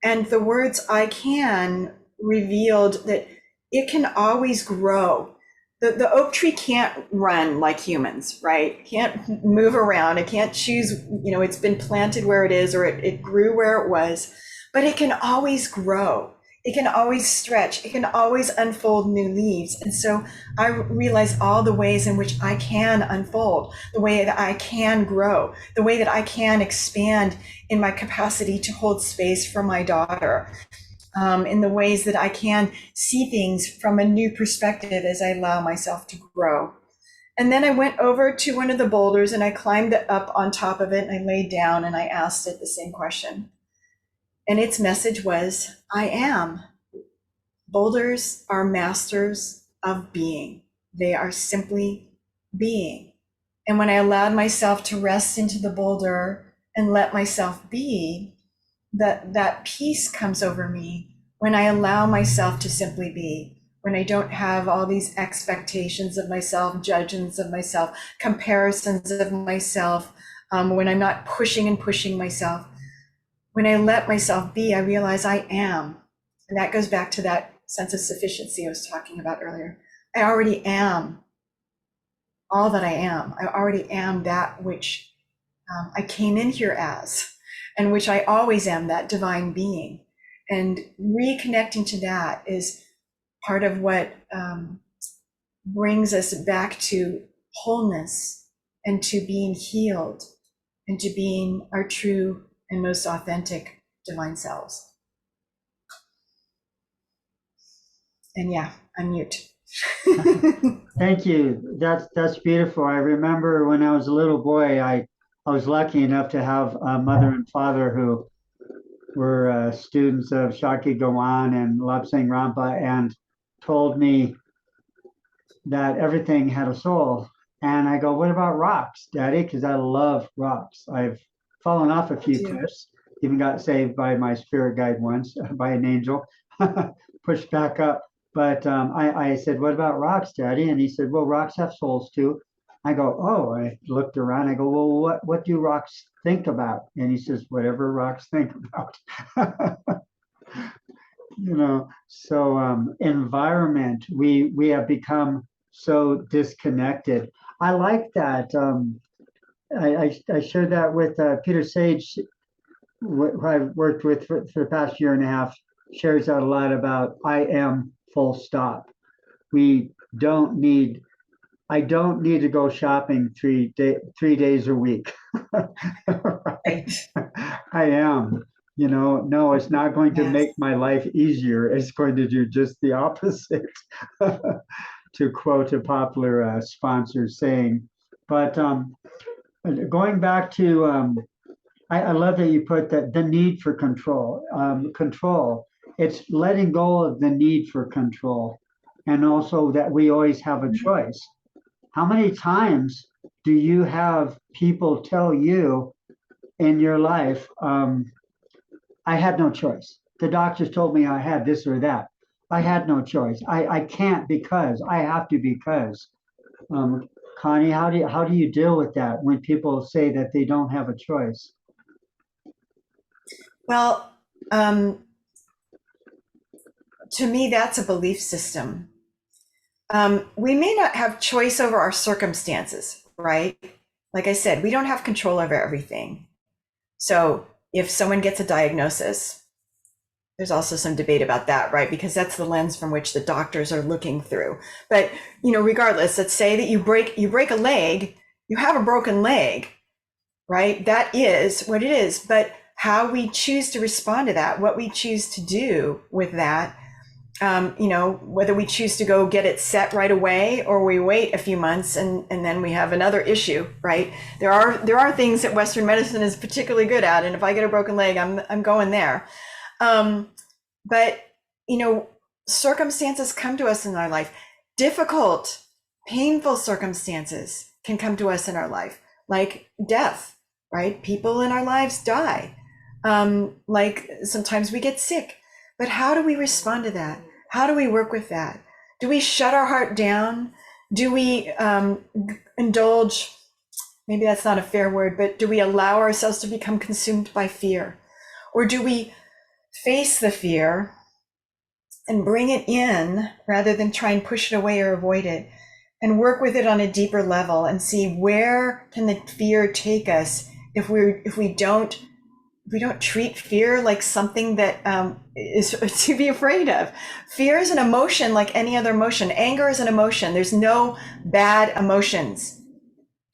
And the words I can revealed that it can always grow. The oak tree can't run like humans, right? Can't move around. It can't choose, it's been planted where it is or it grew where it was, but it can always grow. It can always stretch. It can always unfold new leaves. And so I realize all the ways in which I can unfold, the way that I can grow, the way that I can expand in my capacity to hold space for my daughter, in the ways that I can see things from a new perspective as I allow myself to grow. And then I went over to one of the boulders and I climbed up on top of it and I laid down and I asked it the same question. And its message was, I am. Boulders are masters of being. They are simply being. And when I allowed myself to rest into the boulder and let myself be, that peace comes over me when I allow myself to simply be, when I don't have all these expectations of myself, judgments of myself, comparisons of myself, when I'm not pushing and pushing myself. When I let myself be, I realize I am. And that goes back to that sense of sufficiency I was talking about earlier. I already am all that I am. I already am that which I came in here as, and which I always am, that divine being. And reconnecting to that is part of what brings us back to wholeness and to being healed and to being our true and most authentic divine selves. And yeah, I'm mute. Thank you. That's beautiful. I remember when I was a little boy, I was lucky enough to have a mother and father who were students of Shakti Gawan and Lapsang Rampa and told me that everything had a soul. And I go, what about rocks, Daddy? Because I love rocks. I've fallen off a few Do. cliffs, even got saved by my spirit guide once by an angel, pushed back up. But I said, what about rocks, Daddy? And he said, well, rocks have souls too. I go, oh, I looked around. I go, well, what do rocks think about? And he says, whatever rocks think about. So environment, we have become so disconnected. I like that. I shared that with Peter Sage, who I've worked with for the past year and a half, shares out a lot about I am full stop. We don't need, I don't need to go shopping 3 days a week. Right. I am, no, it's not going to Yes. make my life easier. It's going to do just the opposite, to quote a popular sponsor saying. But going back to, I love that you put that the need for control. Control. It's letting go of the need for control, and also that we always have a choice. How many times do you have people tell you in your life, I had no choice. The doctors told me I had this or that. I had no choice. I can't because I have to because. Um, Connie, how do you deal with that when people say that they don't have a choice? Well, to me, that's a belief system. We may not have choice over our circumstances, right? Like I said, we don't have control over everything. So if someone gets a diagnosis, there's also some debate about that, right? Because that's the lens from which the doctors are looking through. But regardless, let's say that you break a leg, you have a broken leg, right? That is what it is. But how we choose to respond to that, what we choose to do with that, whether we choose to go get it set right away or we wait a few months and then we have another issue, right? There are things that Western medicine is particularly good at, and if I get a broken leg, I'm going there. But circumstances come to us in our life. Difficult, painful circumstances can come to us in our life, like death, right? People in our lives die. Like sometimes we get sick. But how do we respond to that? How do we work with that? Do we shut our heart down? Do we indulge? Maybe that's not a fair word, but do we allow ourselves to become consumed by fear? Or do we face the fear and bring it in rather than try and push it away or avoid it, and work with it on a deeper level and see where can the fear take us if we don't treat fear like something that is to be afraid of. Fear is an emotion like any other emotion. Anger is an emotion. There's no bad emotions.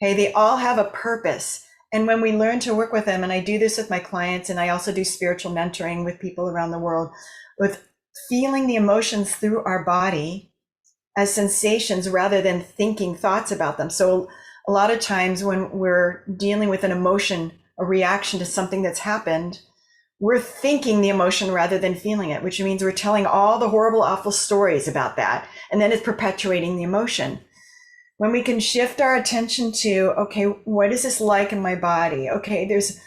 Okay, they all have a purpose. And when we learn to work with them, and I do this with my clients, and I also do spiritual mentoring with people around the world, with feeling the emotions through our body as sensations rather than thinking thoughts about them. So a lot of times when we're dealing with an emotion, a reaction to something that's happened, we're thinking the emotion rather than feeling it, which means we're telling all the horrible, awful stories about that. And then it's perpetuating the emotion. When we can shift our attention to, okay, what is this like in my body? Okay, there's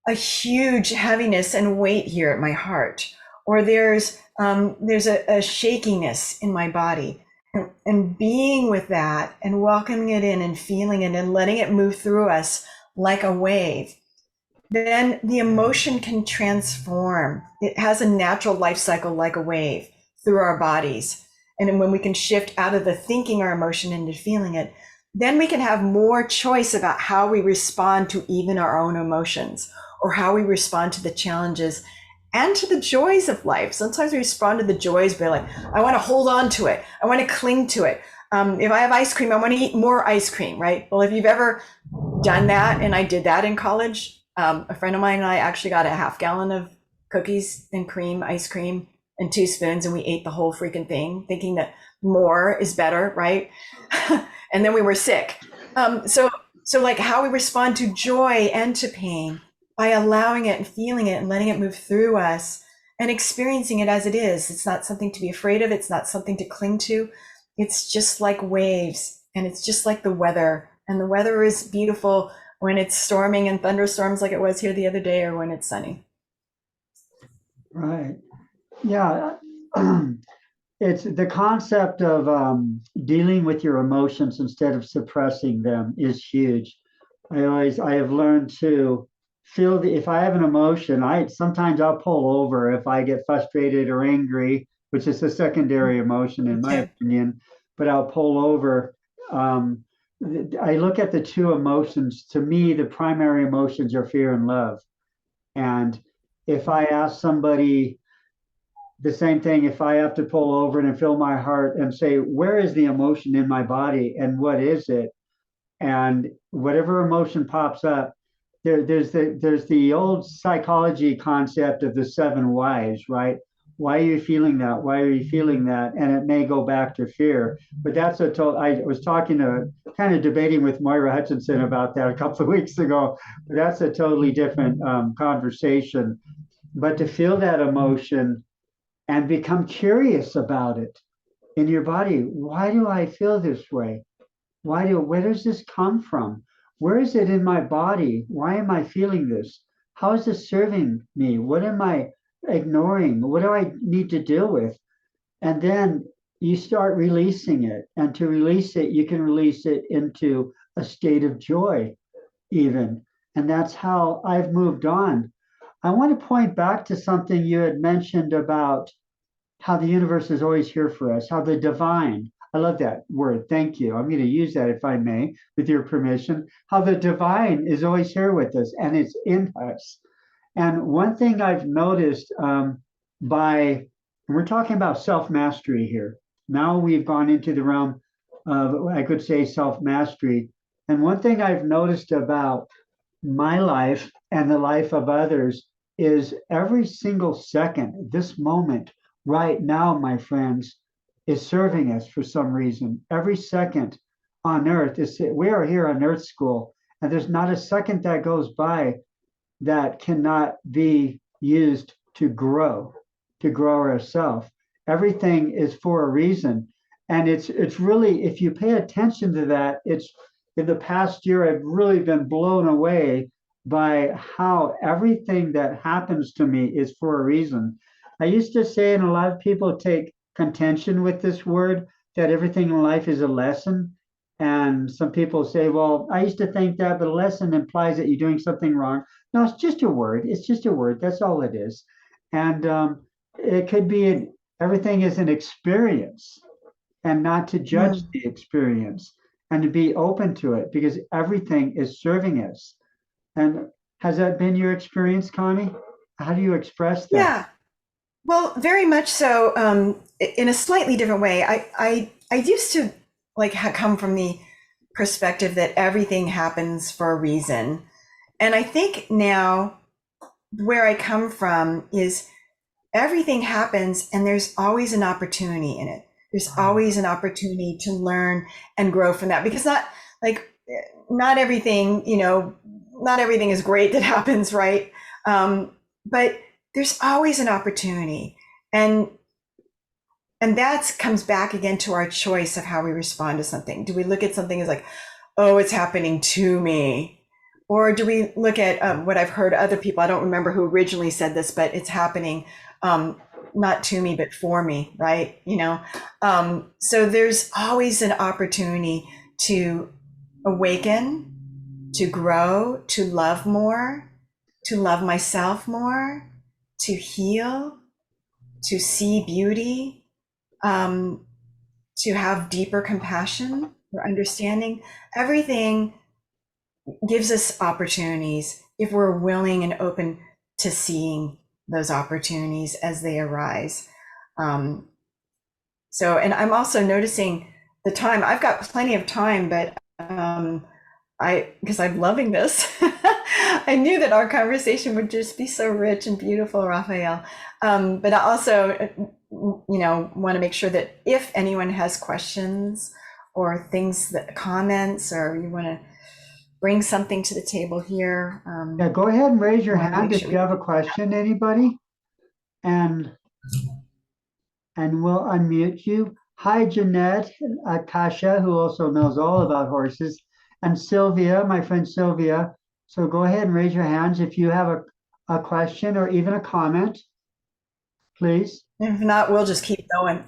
a huge heaviness and weight here at my heart, or there's a shakiness in my body. And being with that and welcoming it in and feeling it and letting it move through us like a wave, then the emotion can transform. It has a natural life cycle like a wave through our bodies. And then when we can shift out of the thinking our emotion into feeling it, then we can have more choice about how we respond to even our own emotions, or how we respond to the challenges and to the joys of life. Sometimes we respond to the joys by like, I want to hold on to it. I want to cling to it. If I have ice cream, I want to eat more ice cream, right? Well, if you've ever done that, and I did that in college, a friend of mine and I actually got a half gallon of cookies and cream, ice cream, and 2 spoons, and we ate the whole freaking thing, thinking that more is better, right? And then we were sick. So like how we respond to joy and to pain by allowing it and feeling it and letting it move through us and experiencing it as it is. It's not something to be afraid of. It's not something to cling to. It's just like waves, and it's just like the weather. And the weather is beautiful when it's storming and thunderstorms like it was here the other day, or when it's sunny. Right. Yeah. it's the concept of dealing with your emotions instead of suppressing them is huge. I have learned to feel if I have an emotion, I sometimes I'll pull over if I get frustrated or angry, which is a secondary emotion Me in my too. opinion, but I'll pull over. Um, I look at the two emotions. To me, the primary emotions are fear and love. And if I ask somebody the same thing, if I have to pull over and fill my heart and say, where is the emotion in my body and what is it? And whatever emotion pops up, there's the old psychology concept of the seven whys, right? Why are you feeling that? Why are you feeling that? And it may go back to fear. But that's a total. I was talking to kind of debating with Moira Hutchinson about that a couple of weeks ago. But that's a totally different conversation. But to feel that emotion and become curious about it in your body. Why do I feel this way? Where does this come from? Where is it in my body? Why am I feeling this? How is this serving me? What am I ignoring? What do I need to deal with? And then you start releasing it. And to release it, you can release it into a state of joy, even. And that's how I've moved on. I want to point back to something you had mentioned about how the universe is always here for us, how the divine, I love that word. Thank you. I'm going to use that if I may, with your permission. How the divine is always here with us and it's in us. And one thing I've noticed we're talking about self mastery here. Now we've gone into the realm of, I could say, self mastery. And one thing I've noticed about my life and the life of others is every single second, this moment right now, my friends, is serving us for some reason. Every second on earth is, we are here on earth school, and there's not a second that goes by that cannot be used to grow ourselves. Everything is for a reason. And it's really, if you pay attention to that, it's in the past year, I've really been blown away by how everything that happens to me is for a reason. I used to say, and a lot of people take contention with this word, that everything in life is a lesson. And some people say, well, I used to think that, but a lesson implies that you're doing something wrong. No, it's just a word. It's just a word. That's all it is. And it could be everything is an experience and not to judge Mm. the experience and to be open to it because everything is serving us. And has that been your experience, Connie? How do you express that? Yeah. Well, very much so. In a slightly different way. I used to like come from the perspective that everything happens for a reason, and I think now where I come from is everything happens, and there's always an opportunity in it. There's always an opportunity to learn and grow from that because like not everything, not everything is great that happens, right? But there's always an opportunity, and that comes back again to our choice of how we respond to something. Do we look at something as like, oh, it's happening to me? Or do we look at what I've heard other people, I don't remember who originally said this, but it's happening not to me, but for me, right? So there's always an opportunity to awaken, to grow, to love more, to love myself more, to heal, to see beauty, um, to have deeper compassion or understanding. Everything gives us opportunities if we're willing and open to seeing those opportunities as they arise. Um, and I'm also noticing the time. I've got plenty of time, but because I'm loving this, I knew that our conversation would just be so rich and beautiful, Raphael. But I also, want to make sure that if anyone has questions or things that comments, or you want to bring something to the table here, Yeah, go ahead and raise your want to hand make if sure you we. have a question, anybody, and we'll unmute you. Hi, Jeanette, Akasha, who also knows all about horses, and Sylvia, my friend Sylvia. So go ahead and raise your hands if you have a question or even a comment, please. If not, we'll just keep going.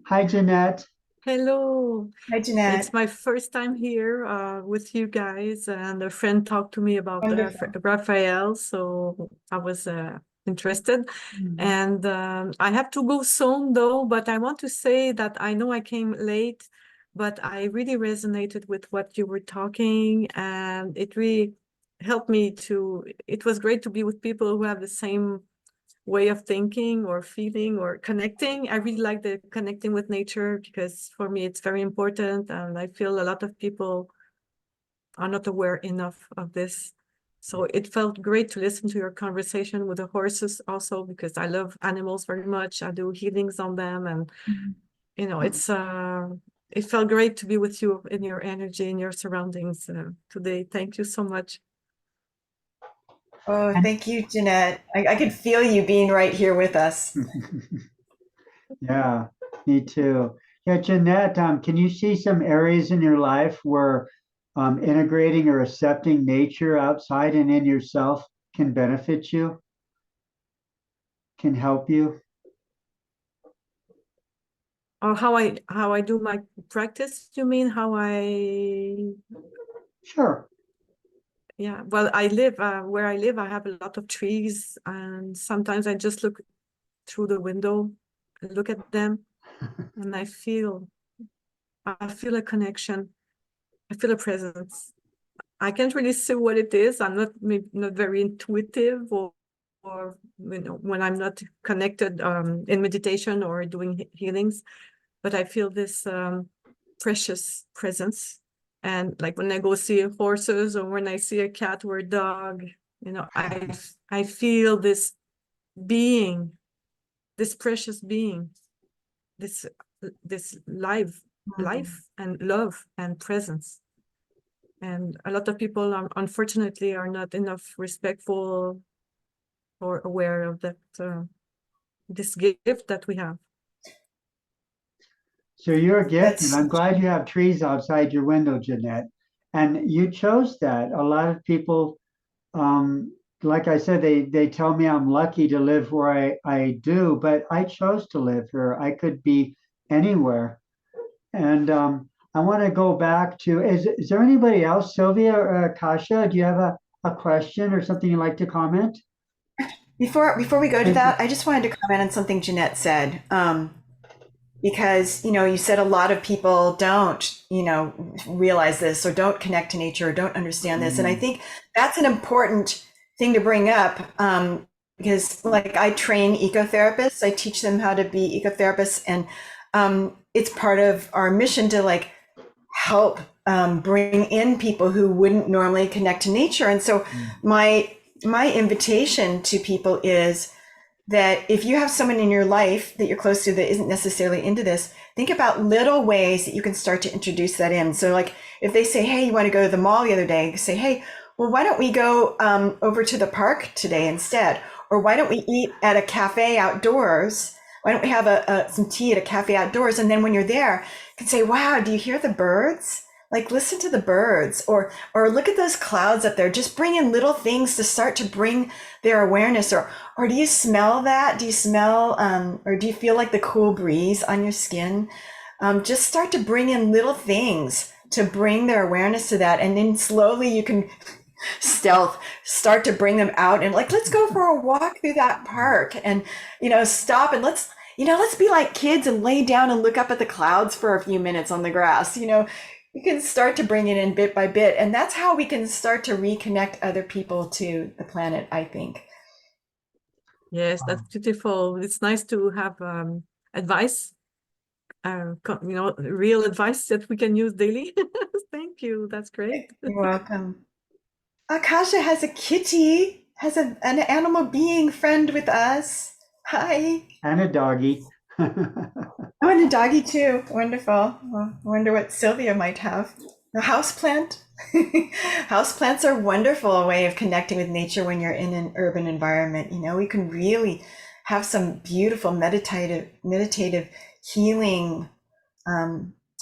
Hi, Jeanette. Hello. Hi, It's Jeanette. my first time here with you guys, and a friend talked to me about Wonderful. Raphael, so I was interested. Mm. And I have to go soon, though, but I want to say that I know I came late, but I really resonated with what you were talking, and it really helped me to. It was great to be with people who have the same way of thinking or feeling or connecting. I really like the connecting with nature because for me it's very important, and I feel a lot of people are not aware enough of this. So it felt great to listen to your conversation with the horses also, because I love animals very much. I do healings on them, and it felt great to be with you in your energy, in your surroundings today. Thank you so much. Oh, And thank you, Jeanette. I could feel you being right here with us. yeah, me too. Yeah, Jeanette, can you see some areas in your life where integrating or accepting nature outside and in yourself can benefit you, can help you? Or how I do my practice, you mean how I Sure. Yeah, well, I live where I live, I have a lot of trees, and sometimes I just look through the window and look at them, and I feel a connection. I feel a presence. I can't really say what it is. I'm not very intuitive, or when I'm not connected in meditation or doing healings, but I feel this precious presence. And like when I go see horses, or when I see a cat or a dog, I feel this being, this precious being, this this Mm. life and love and presence. And a lot of people unfortunately are not enough respectful or aware of that this gift that we have. So you're gifted. That's I'm glad you have trees outside your window, Jeanette. And you chose that. A lot of people, um, like I said, they tell me I'm lucky to live where I do, but I chose to live here. I could be anywhere. And I want to go back to, is there anybody else, Sylvia or Kasha? Do you have a question or something you'd like to comment? before we go to Thank you. that, I just wanted to comment on something Jeanette said. Because you said a lot of people don't realize this, or don't connect to nature, or don't understand this, and I Mm, think that's an important thing to bring up, because like I train ecotherapists, I teach them how to be ecotherapists, and it's part of our mission to like help bring in people who wouldn't normally connect to nature. And so mm, my invitation to people is that if you have someone in your life that you're close to that isn't necessarily into this, think about little ways that you can start to introduce that in. So like if they say, hey, you want to go to the mall the other day, say, hey, well, why don't we go over to the park today instead? Or why don't we eat at a cafe outdoors? Why don't we have some tea at a cafe outdoors? And then when you're there, you can say, wow, do you hear the birds? Like listen to the birds, or look at those clouds up there. Just bring in little things to start to bring their awareness. Or do you smell that? Do you smell, or do you feel like the cool breeze on your skin? Just start to bring in little things to bring their awareness to that. And then slowly you can start to bring them out and like, let's go for a walk through that park, and, stop, and let's be like kids and lay down and look up at the clouds for a few minutes on the grass. You can start to bring it in bit by bit. And that's how we can start to reconnect other people to the planet, I think. Yes, that's wow. beautiful. It's nice to have advice, real advice that we can use daily. Thank you. That's great. You're welcome. Akasha has a kitty, has an animal being friend with us. Hi. And a doggy. Oh, and a doggy too. Wonderful. Well, I wonder what Sylvia might have. A houseplant. Houseplants are a wonderful way of connecting with nature when you're in an urban environment. We can really have some beautiful meditative healing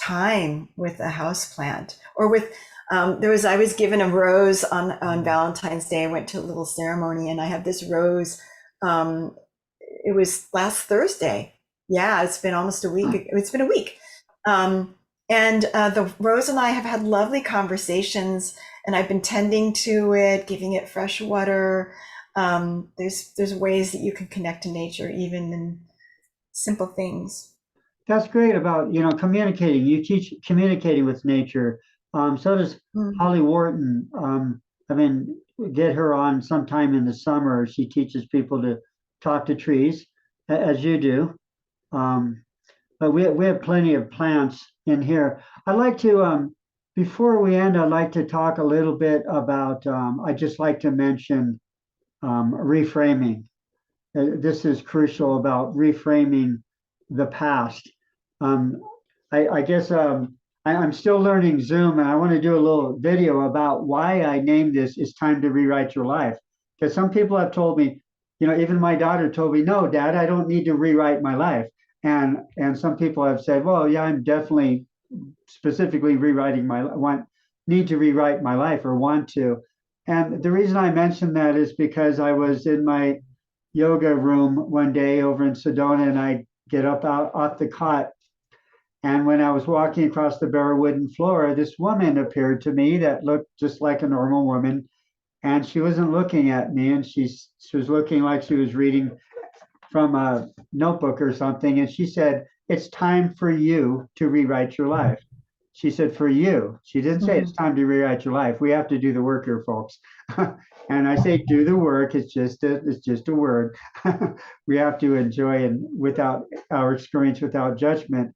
time with a houseplant, or with I was given a rose on Valentine's Day. I went to a little ceremony, and I had this rose. It was last Thursday, Yeah, it's been almost a week. It's been a week. And the Rose and I have had lovely conversations, and I've been tending to it, giving it fresh water. There's ways that you can connect to nature, even in simple things. That's great about, communicating. You teach communicating with nature. So does Mm. Holly Wharton. I mean, get her on sometime in the summer. She teaches people to talk to trees, as you do. Um, but we have plenty of plants in here. I'd like to, before we end, I'd like to talk a little bit about, I'd just like to mention reframing. This is crucial about reframing the past. Um, I guess I'm still learning Zoom, and I want to do a little video about why I named this "It's Time to Rewrite Your Life." Because some people have told me, even my daughter told me, "No, Dad, I don't need to rewrite my life." And some people have said, "Well, yeah, I'm definitely specifically rewriting my want need to rewrite my life or want to." And the reason I mentioned that is because I was in my yoga room one day over in Sedona, and I get up out off the cot. And when I was walking across the bare wooden floor, this woman appeared to me that looked just like a normal woman. And she wasn't looking at me, and she was looking like she was reading from a notebook or something. And she said, "It's time for you to rewrite your life." She said, "For you." She didn't say it's Mhm. time to rewrite your life. We have to do the work here, folks. And I say do the work. It's just a word. We have to enjoy and without our experience without judgment.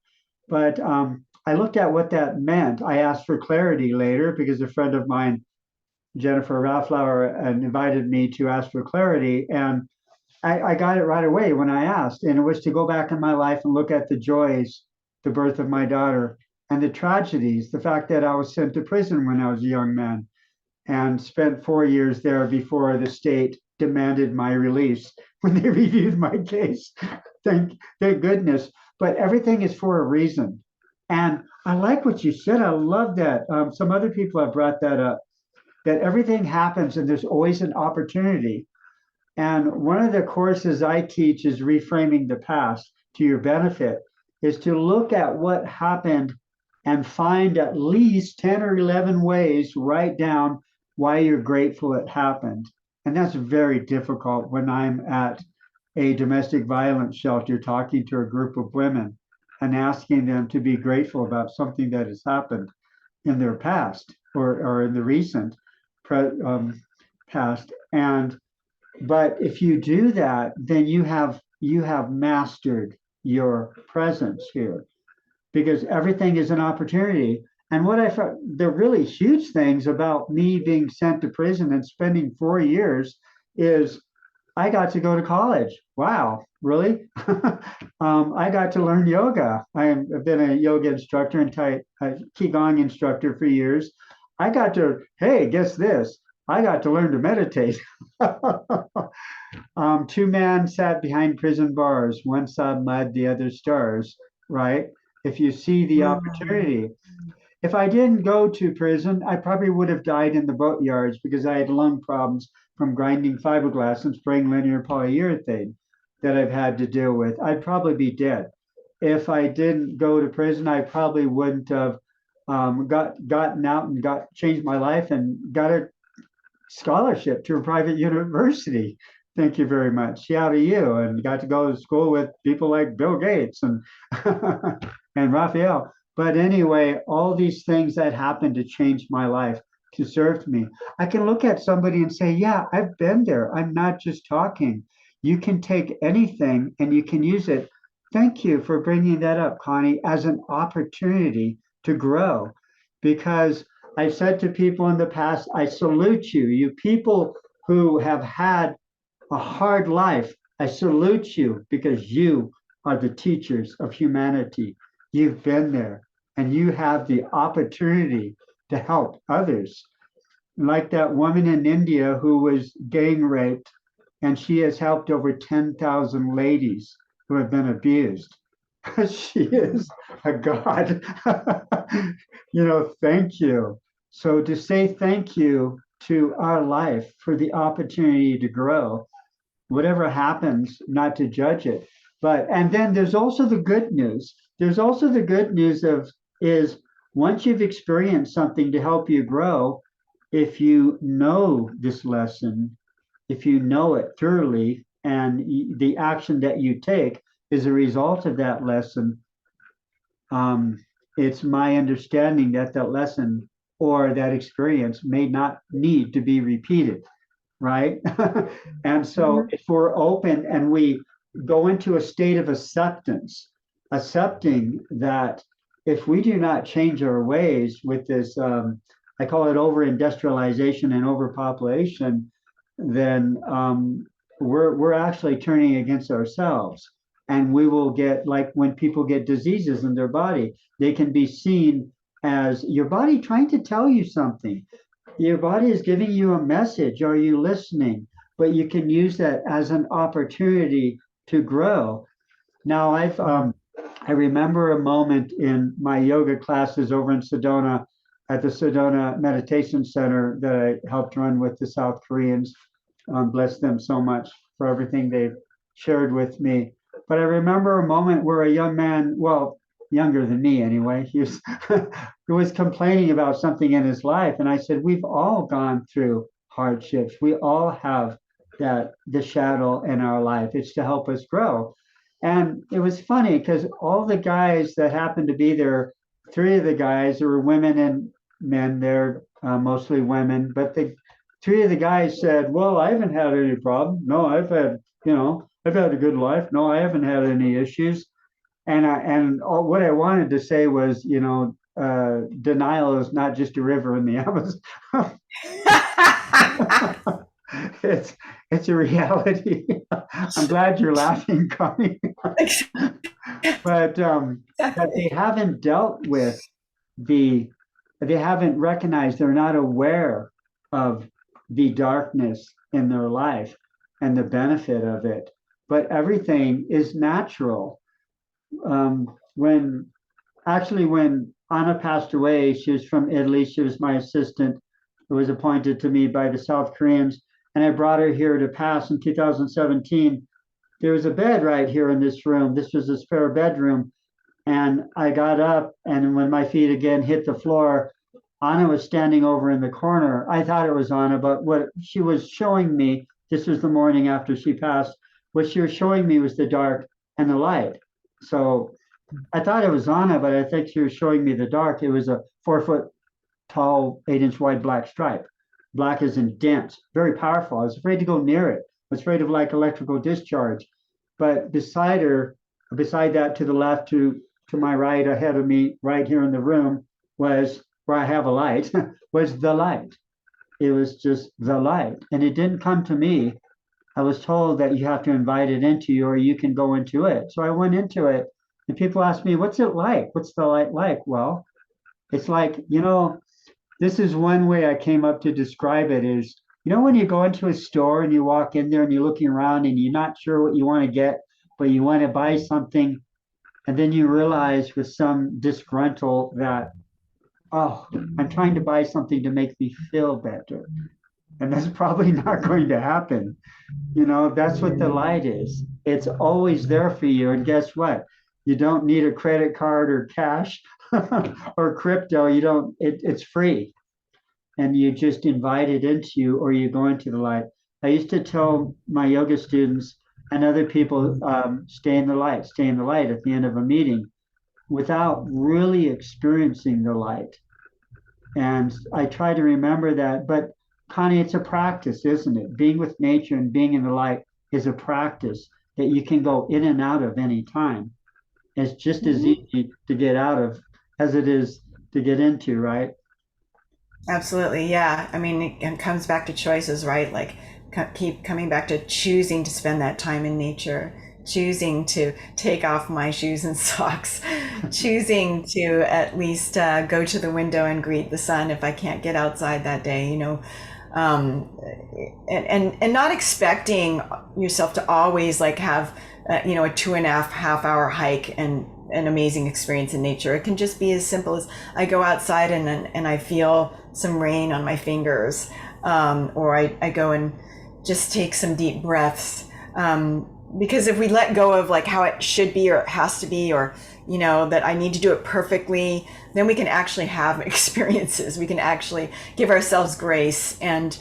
But I looked at what that meant. I asked for clarity later because a friend of mine, Jennifer Raphael, invited me to ask for clarity. And I got it right away when I asked, and it was to go back in my life and look at the joys, the birth of my daughter, and the tragedies, the fact that I was sent to prison when I was a young man and spent 4 years there before the state demanded my release when they reviewed my case. Thank goodness. But everything is for a reason. And I like what you said. I love that. Some other people have brought that up, that everything happens and there's always an opportunity. And one of the courses I teach is reframing the past to your benefit, is to look at what happened and find at least 10 or 11 ways, write down why you're grateful it happened. And that's very difficult when I'm at a domestic violence shelter talking to a group of women and asking them to be grateful about something that has happened in their past or in the recent past. And but if you do that, then you have mastered your presence here because everything is an opportunity. And what I found, the really huge things about me being sent to prison and spending 4 years is I got to go to college. Wow, really? I got to learn yoga. I've been a yoga instructor and Qigong instructor for years. Hey, guess this? I got to learn to meditate. Two men sat behind prison bars. One saw mud, the other stars, right? If you see the Mm. opportunity. If I didn't go to prison, I probably would have died in the boatyards because I had lung problems from grinding fiberglass and spraying linear polyurethane that I've had to deal with. I'd probably be dead. If I didn't go to prison, I probably wouldn't have gotten out and got changed my life and got a scholarship to a private university. Thank you very much. Yeah, to you, and got to go to school with people like Bill Gates and and Raphael. But anyway, all these things that happened to change my life, to serve me. I can look at somebody and say, "Yeah, I've been there. I'm not just talking." You can take anything and you can use it. Thank you for bringing that up, Connie, as an opportunity to grow, because I've said to people in the past, I salute you. You people who have had a hard life, I salute you because you are the teachers of humanity. You've been there and you have the opportunity to help others. Like that woman in India who was gang raped, and she has helped over 10,000 ladies who have been abused. She is a god. Thank you. So to say thank you to our life for the opportunity to grow, whatever happens, not to judge it. But and then there's also the good news. There's also the good news of is once you've experienced something to help you grow, if you know this lesson, if you know it thoroughly, and the action that you take is a result of that lesson, um, it's my understanding that that lesson or that experience may not need to be repeated, right? And so if we're open and we go into a state of acceptance, accepting that if we do not change our ways with this, I call it over industrialization and overpopulation, then we're actually turning against ourselves. And we will get, like when people get diseases in their body, they can be seen as your body trying to tell you something. Your body is giving you a message. Are you listening? But you can use that as an opportunity to grow. Now, I remember a moment in my yoga classes over in Sedona at the Sedona Meditation Center that I helped run with the South Koreans. Bless them so much for everything they've shared with me. But I remember a moment where a young man, well, younger than me anyway, he was complaining about something in his life. And I said, we've all gone through hardships. We all have the shadow in our life. It's to help us grow. And it was funny because all the guys that happened to be there, three of the guys, there were women and men there, mostly women, but the three of the guys said, well, I haven't had any problem. No, I've had a good life. No, I haven't had any issues. And what I wanted to say was, denial is not just a river in the Amazon. It's a reality. I'm glad you're laughing, Connie. But they haven't dealt with they haven't recognized, they're not aware of the darkness in their life and the benefit of it. But everything is natural. When Anna passed away, she was from Italy. She was my assistant, who was appointed to me by the South Koreans. And I brought her here to pass in 2017. There was a bed right here in this room. This was a spare bedroom. And I got up, and when my feet again hit the floor, Anna was standing over in the corner. I thought it was Anna, but what she was showing me, this was the morning after she passed, what she was showing me was the dark and the light. So I thought it was Anna, but I think she was showing me the dark. It was a 4-foot tall, 8-inch wide black stripe. Black is intense, very powerful. I was afraid to go near it. I was afraid of like electrical discharge. But beside that, to the left, to my right, ahead of me, right here in the room, was where I have a light, was the light. It was just the light. And it didn't come to me. I was told that you have to invite it into you or you can go into it. So I went into it, and people asked me, what's it like? What's the light like? Well, it's like, this is one way I came up to describe it is, when you go into a store and you walk in there and you're looking around and you're not sure what you want to get, but you want to buy something. And then you realize with some disgruntle that, oh, I'm trying to buy something to make me feel better. And that's probably not going to happen. That's what the light is. It's always there for you. And guess what? You don't need a credit card or cash or crypto. It's free. And you just invite it into you or you go into the light. I used to tell my yoga students and other people, stay in the light at the end of a meeting without really experiencing the light. And I try to remember that. But Connie, it's a practice, isn't it? Being with nature and being in the light is a practice that you can go in and out of any time. It's just as easy to get out of as it is to get into, right? Absolutely. Yeah. I mean, it comes back to choices, right? Like keep coming back to choosing to spend that time in nature, choosing to take off my shoes and socks, choosing to at least go to the window and greet the sun if I can't get outside that day, and not expecting yourself to always like have, a 2.5 hour hike and an amazing experience in nature. It can just be as simple as I go outside and I feel some rain on my fingers, or I go and just take some deep breaths. because if we let go of like how it should be or it has to be, or that I need to do it perfectly, then we can actually have experiences. We can actually give ourselves grace and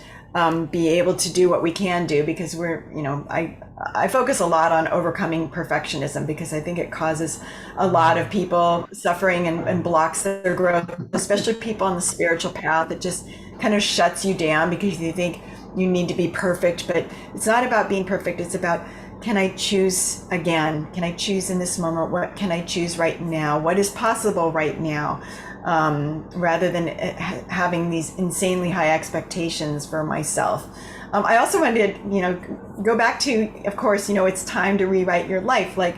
be able to do what we can do, because I focus a lot on overcoming perfectionism, because I think it causes a lot of people suffering and blocks their growth, especially people on the spiritual path. It just kind of shuts you down because you think you need to be perfect. But it's not about being perfect. It's about, can I choose again? Can I choose in this moment? What can I choose right now? What is possible right now? Rather than having these insanely high expectations for myself. I also wanted to, go back to, of course, it's time to rewrite your life. Like,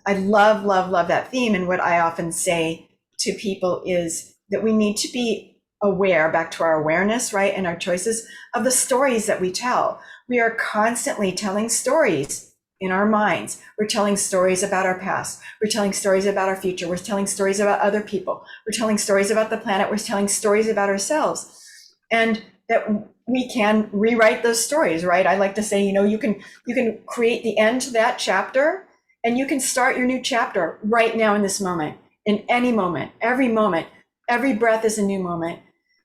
I love, love, love that theme. And what I often say to people is that we need to be aware, back to our awareness, right, and our choices of the stories that we tell. We are constantly telling stories in our minds. We're telling stories about our past. We're telling stories about our future. We're telling stories about other people. We're telling stories about the planet. We're telling stories about ourselves. And that we can rewrite those stories, right? I like to say, you can create the end to that chapter, and you can start your new chapter right now in this moment, in any moment, every breath is a new moment.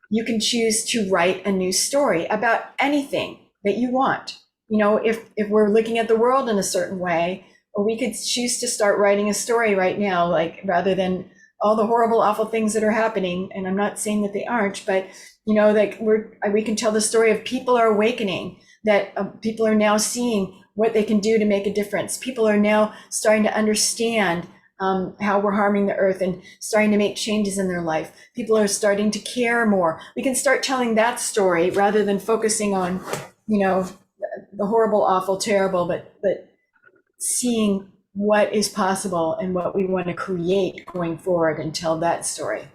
You can choose to write a new story about anything that you want. If we're looking at the world in a certain way, or we could choose to start writing a story right now, like, rather than all the horrible, awful things that are happening. And I'm not saying that they aren't, but like we can tell the story of people are awakening, that people are now seeing what they can do to make a difference. People are now starting to understand how we're harming the earth and starting to make changes in their life. People are starting to care more. We can start telling that story rather than focusing on, the horrible, awful, terrible, but seeing what is possible and what we want to create going forward and tell that story.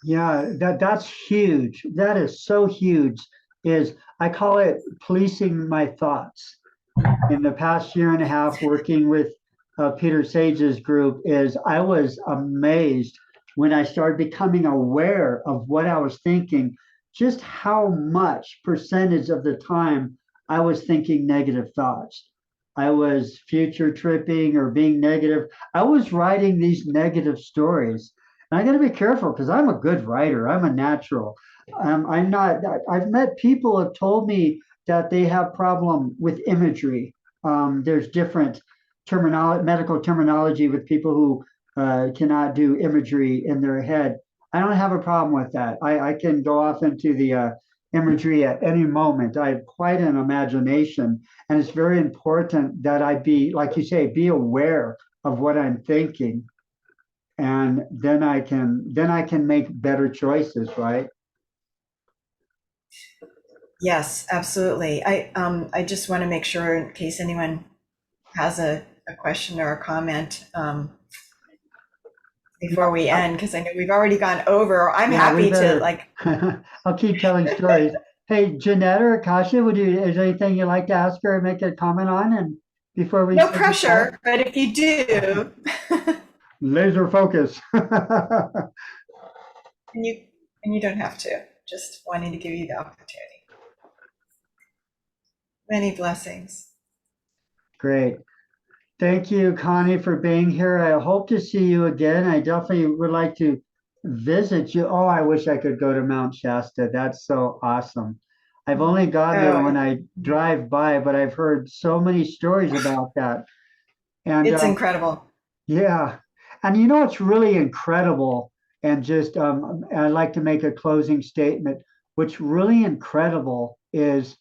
Yeah, that's huge. That is so huge. I call it policing my thoughts. In the past year and a half working with Peter Sage's group, I was amazed when I started becoming aware of what I was thinking, just how much percentage of the time I was thinking negative thoughts. I was future tripping or being negative. I was writing these negative stories. And I got to be careful because I'm a good writer. I'm a natural. I'm not. I've met people who have told me that they have problem with imagery. There's different medical terminology with people who cannot do imagery in their head. I don't have a problem with that. I can go off into the imagery at any moment. I have quite an imagination, and it's very important that I be, like you say, be aware of what I'm thinking, and then I can make better choices, right? Yes, absolutely. I just want to make sure, in case anyone has a question or a comment, before we end, because I know we've already gone over. I'm happy to I'll keep telling stories. Hey, Jeanette or Akasha, is there anything you'd like to ask her or make a comment on? And before we no pressure, but if you do, laser focus. and you don't have to. Just wanting to give you the opportunity. Many blessings. Great. Thank you, Connie, for being here. I hope to see you again. I definitely would like to visit you. Oh, I wish I could go to Mount Shasta. That's so awesome. I've only gone there when I drive by, but I've heard so many stories about that. And it's incredible. Yeah. And it's really incredible. And just I'd like to make a closing statement. What's really incredible is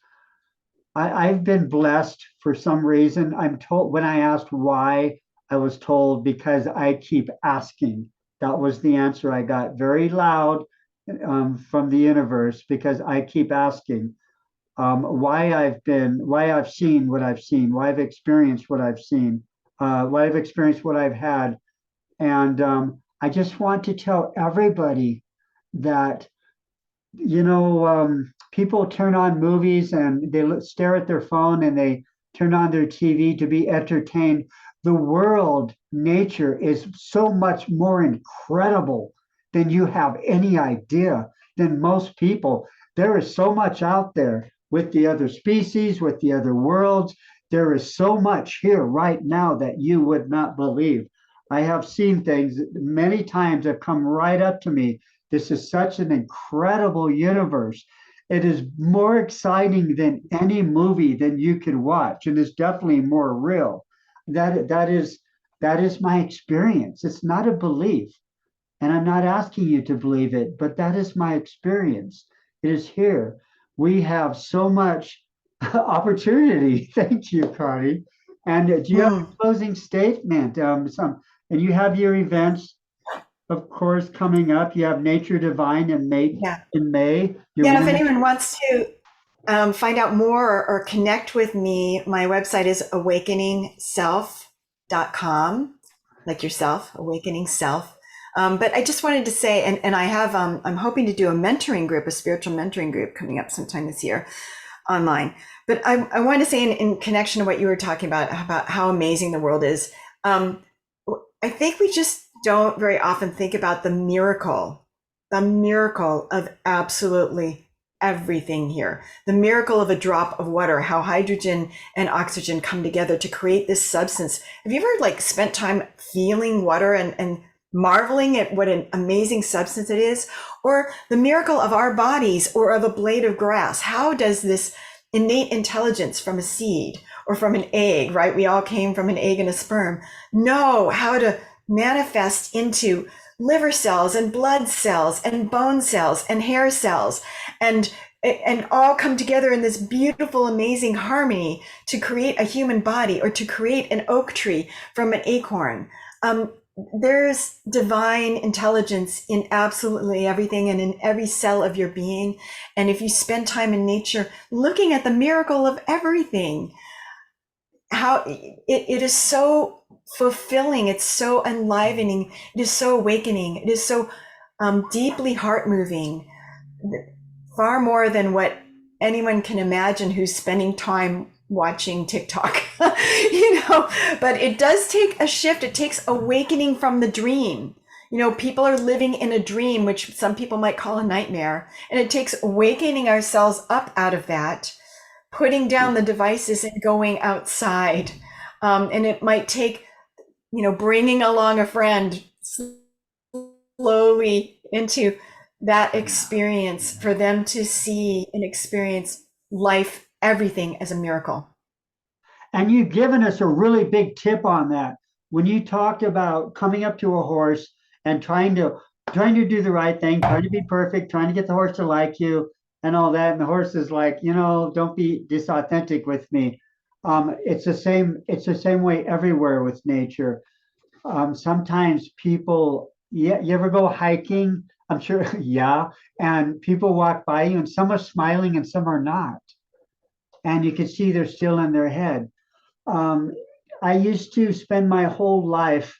I've been blessed for some reason. I'm told when I asked why, I was told because I keep asking. That was the answer I got very loud from the universe, because I keep asking why I've seen what I've seen, why I've experienced what I've seen, why I've experienced what I've had. And I just want to tell everybody that people turn on movies and they stare at their phone and they turn on their TV to be entertained. The world, nature is so much more incredible than you have any idea, than most people. There is so much out there with the other species, with the other worlds. there is so much here right now that you would not believe. I have seen things many times that come right up to me. This is such an incredible universe. It is more exciting than any movie that you could watch, and it's definitely more real. That is my experience. It's not a belief, and I'm not asking you to believe it, but that is my experience. It is here. We have so much opportunity. Thank you, Connie. And do you have a closing statement? And you have your events, of course, coming up. You have Nature Divine in May. Yeah. In May. Yeah, if anyone wants to find out more or connect with me, my website is awakeningself.com, like yourself, awakening self. But I just wanted to say, and I have, I'm hoping to do a mentoring group, a spiritual mentoring group coming up sometime this year online. But I want to say in connection to what you were talking about how amazing the world is. I think we just don't very often think about the miracle of absolutely everything here. The miracle of a drop of water, how hydrogen and oxygen come together to create this substance. Have you ever spent time feeling water and marveling at what an amazing substance it is? Or the miracle of our bodies or of a blade of grass. How does this innate intelligence from a seed or from an egg, right? We all came from an egg and a sperm, know how to manifest into liver cells and blood cells and bone cells and hair cells and all come together in this beautiful, amazing harmony to create a human body or to create an oak tree from an acorn. There's divine intelligence in absolutely everything and in every cell of your being. And if you spend time in nature looking at the miracle of everything, how it is so fulfilling, it's so enlivening, it is so awakening, it is so deeply heart moving, far more than what anyone can imagine who's spending time watching TikTok, but it does take a shift. It takes awakening from the dream. People are living in a dream, which some people might call a nightmare. And it takes awakening ourselves up out of that, putting down the devices and going outside. And it might take, bringing along a friend slowly into that experience for them to see and experience life, everything as a miracle. And you've given us a really big tip on that. When you talked about coming up to a horse and trying to do the right thing, trying to be perfect, trying to get the horse to like you and all that. And the horse is like, don't be disauthentic with me. It's the same way everywhere with nature. Sometimes people, you ever go hiking? I'm sure, yeah. And people walk by you and some are smiling and some are not. And you can see they're still in their head. I used to spend my whole life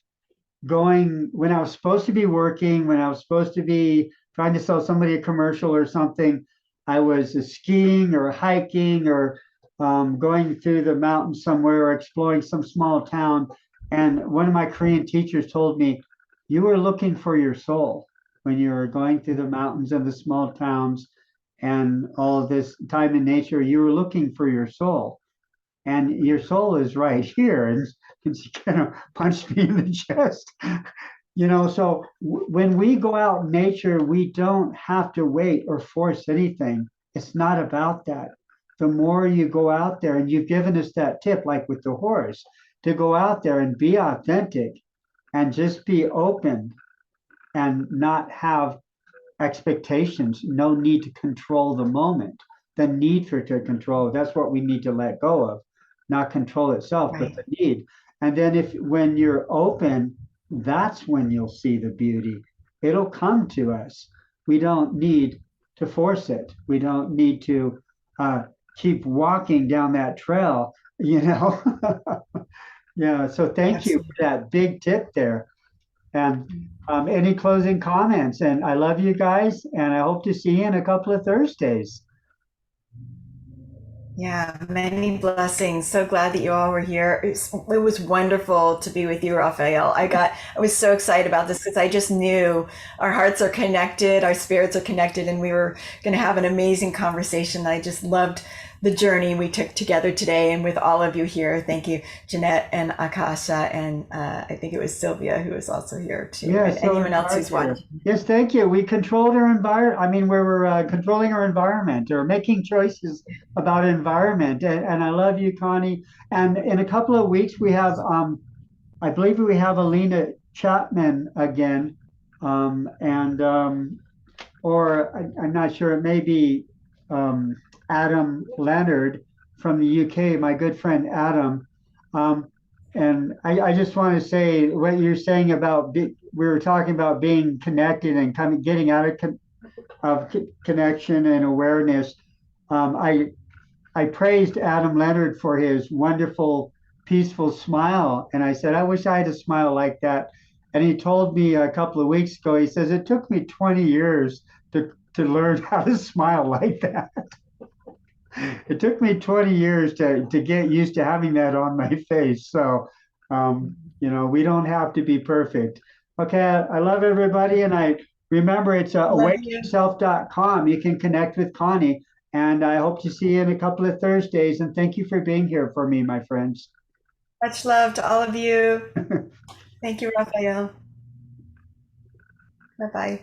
going when I was supposed to be working, when I was supposed to be trying to sell somebody a commercial or something. I was skiing or hiking or going through the mountains somewhere or exploring some small town. And one of my Korean teachers told me, you were looking for your soul when you were going through the mountains and the small towns and all of this time in nature. You were looking for your soul. And your soul is right here. And she kind of punched me in the chest. So when we go out in nature, we don't have to wait or force anything. It's not about that. The more you go out there, and you've given us that tip, like with the horse, to go out there and be authentic and just be open and not have expectations, no need to control the moment. The need for to control, that's what we need to let go of, not control itself, Right. but the need. And then when you're open, that's when you'll see the beauty. It'll come to us. We don't need to force it. We don't need to keep walking down that trail, Yeah, so thank you for that big tip there. And any closing comments? And I love you guys, and I hope to see you in a couple of Thursdays. Yeah, many blessings. So glad that you all were here. It was wonderful to be with you, Raphael. I was so excited about this because I just knew our hearts are connected, our spirits are connected, and we were going to have an amazing conversation. I just loved the journey we took together today and with all of you here. Thank you, Jeanette and Akasha, and I think it was Sylvia who was also here too, Yeah, and so anyone else who's Arthur. watching. Yes, thank you. We controlled our environment. I mean, we were controlling our environment or making choices about environment. And I love you, Connie. And in a couple of weeks, we have, I believe we have Alina Chapman again. And or I'm not sure, it may be um, Adam Leonard from the UK, my good friend Adam. Um, and I just want to say what you're saying about we were talking about being connected and coming, getting out of connection and awareness. Um, I I praised Adam Leonard for his wonderful, peaceful smile. And I said, I wish I had a smile like that. And he told me a couple of weeks ago, he says, it took me 20 years to learn how to smile like that. It took me 20 years to get used to having that on my face. So, we don't have to be perfect. Okay, I love everybody. And I remember it's Love you. awakeyourself.com. You can connect with Connie. And I hope to see you in a couple of Thursdays. And thank you for being here for me, my friends. Much love to all of you. Thank you, Raphael. Bye bye.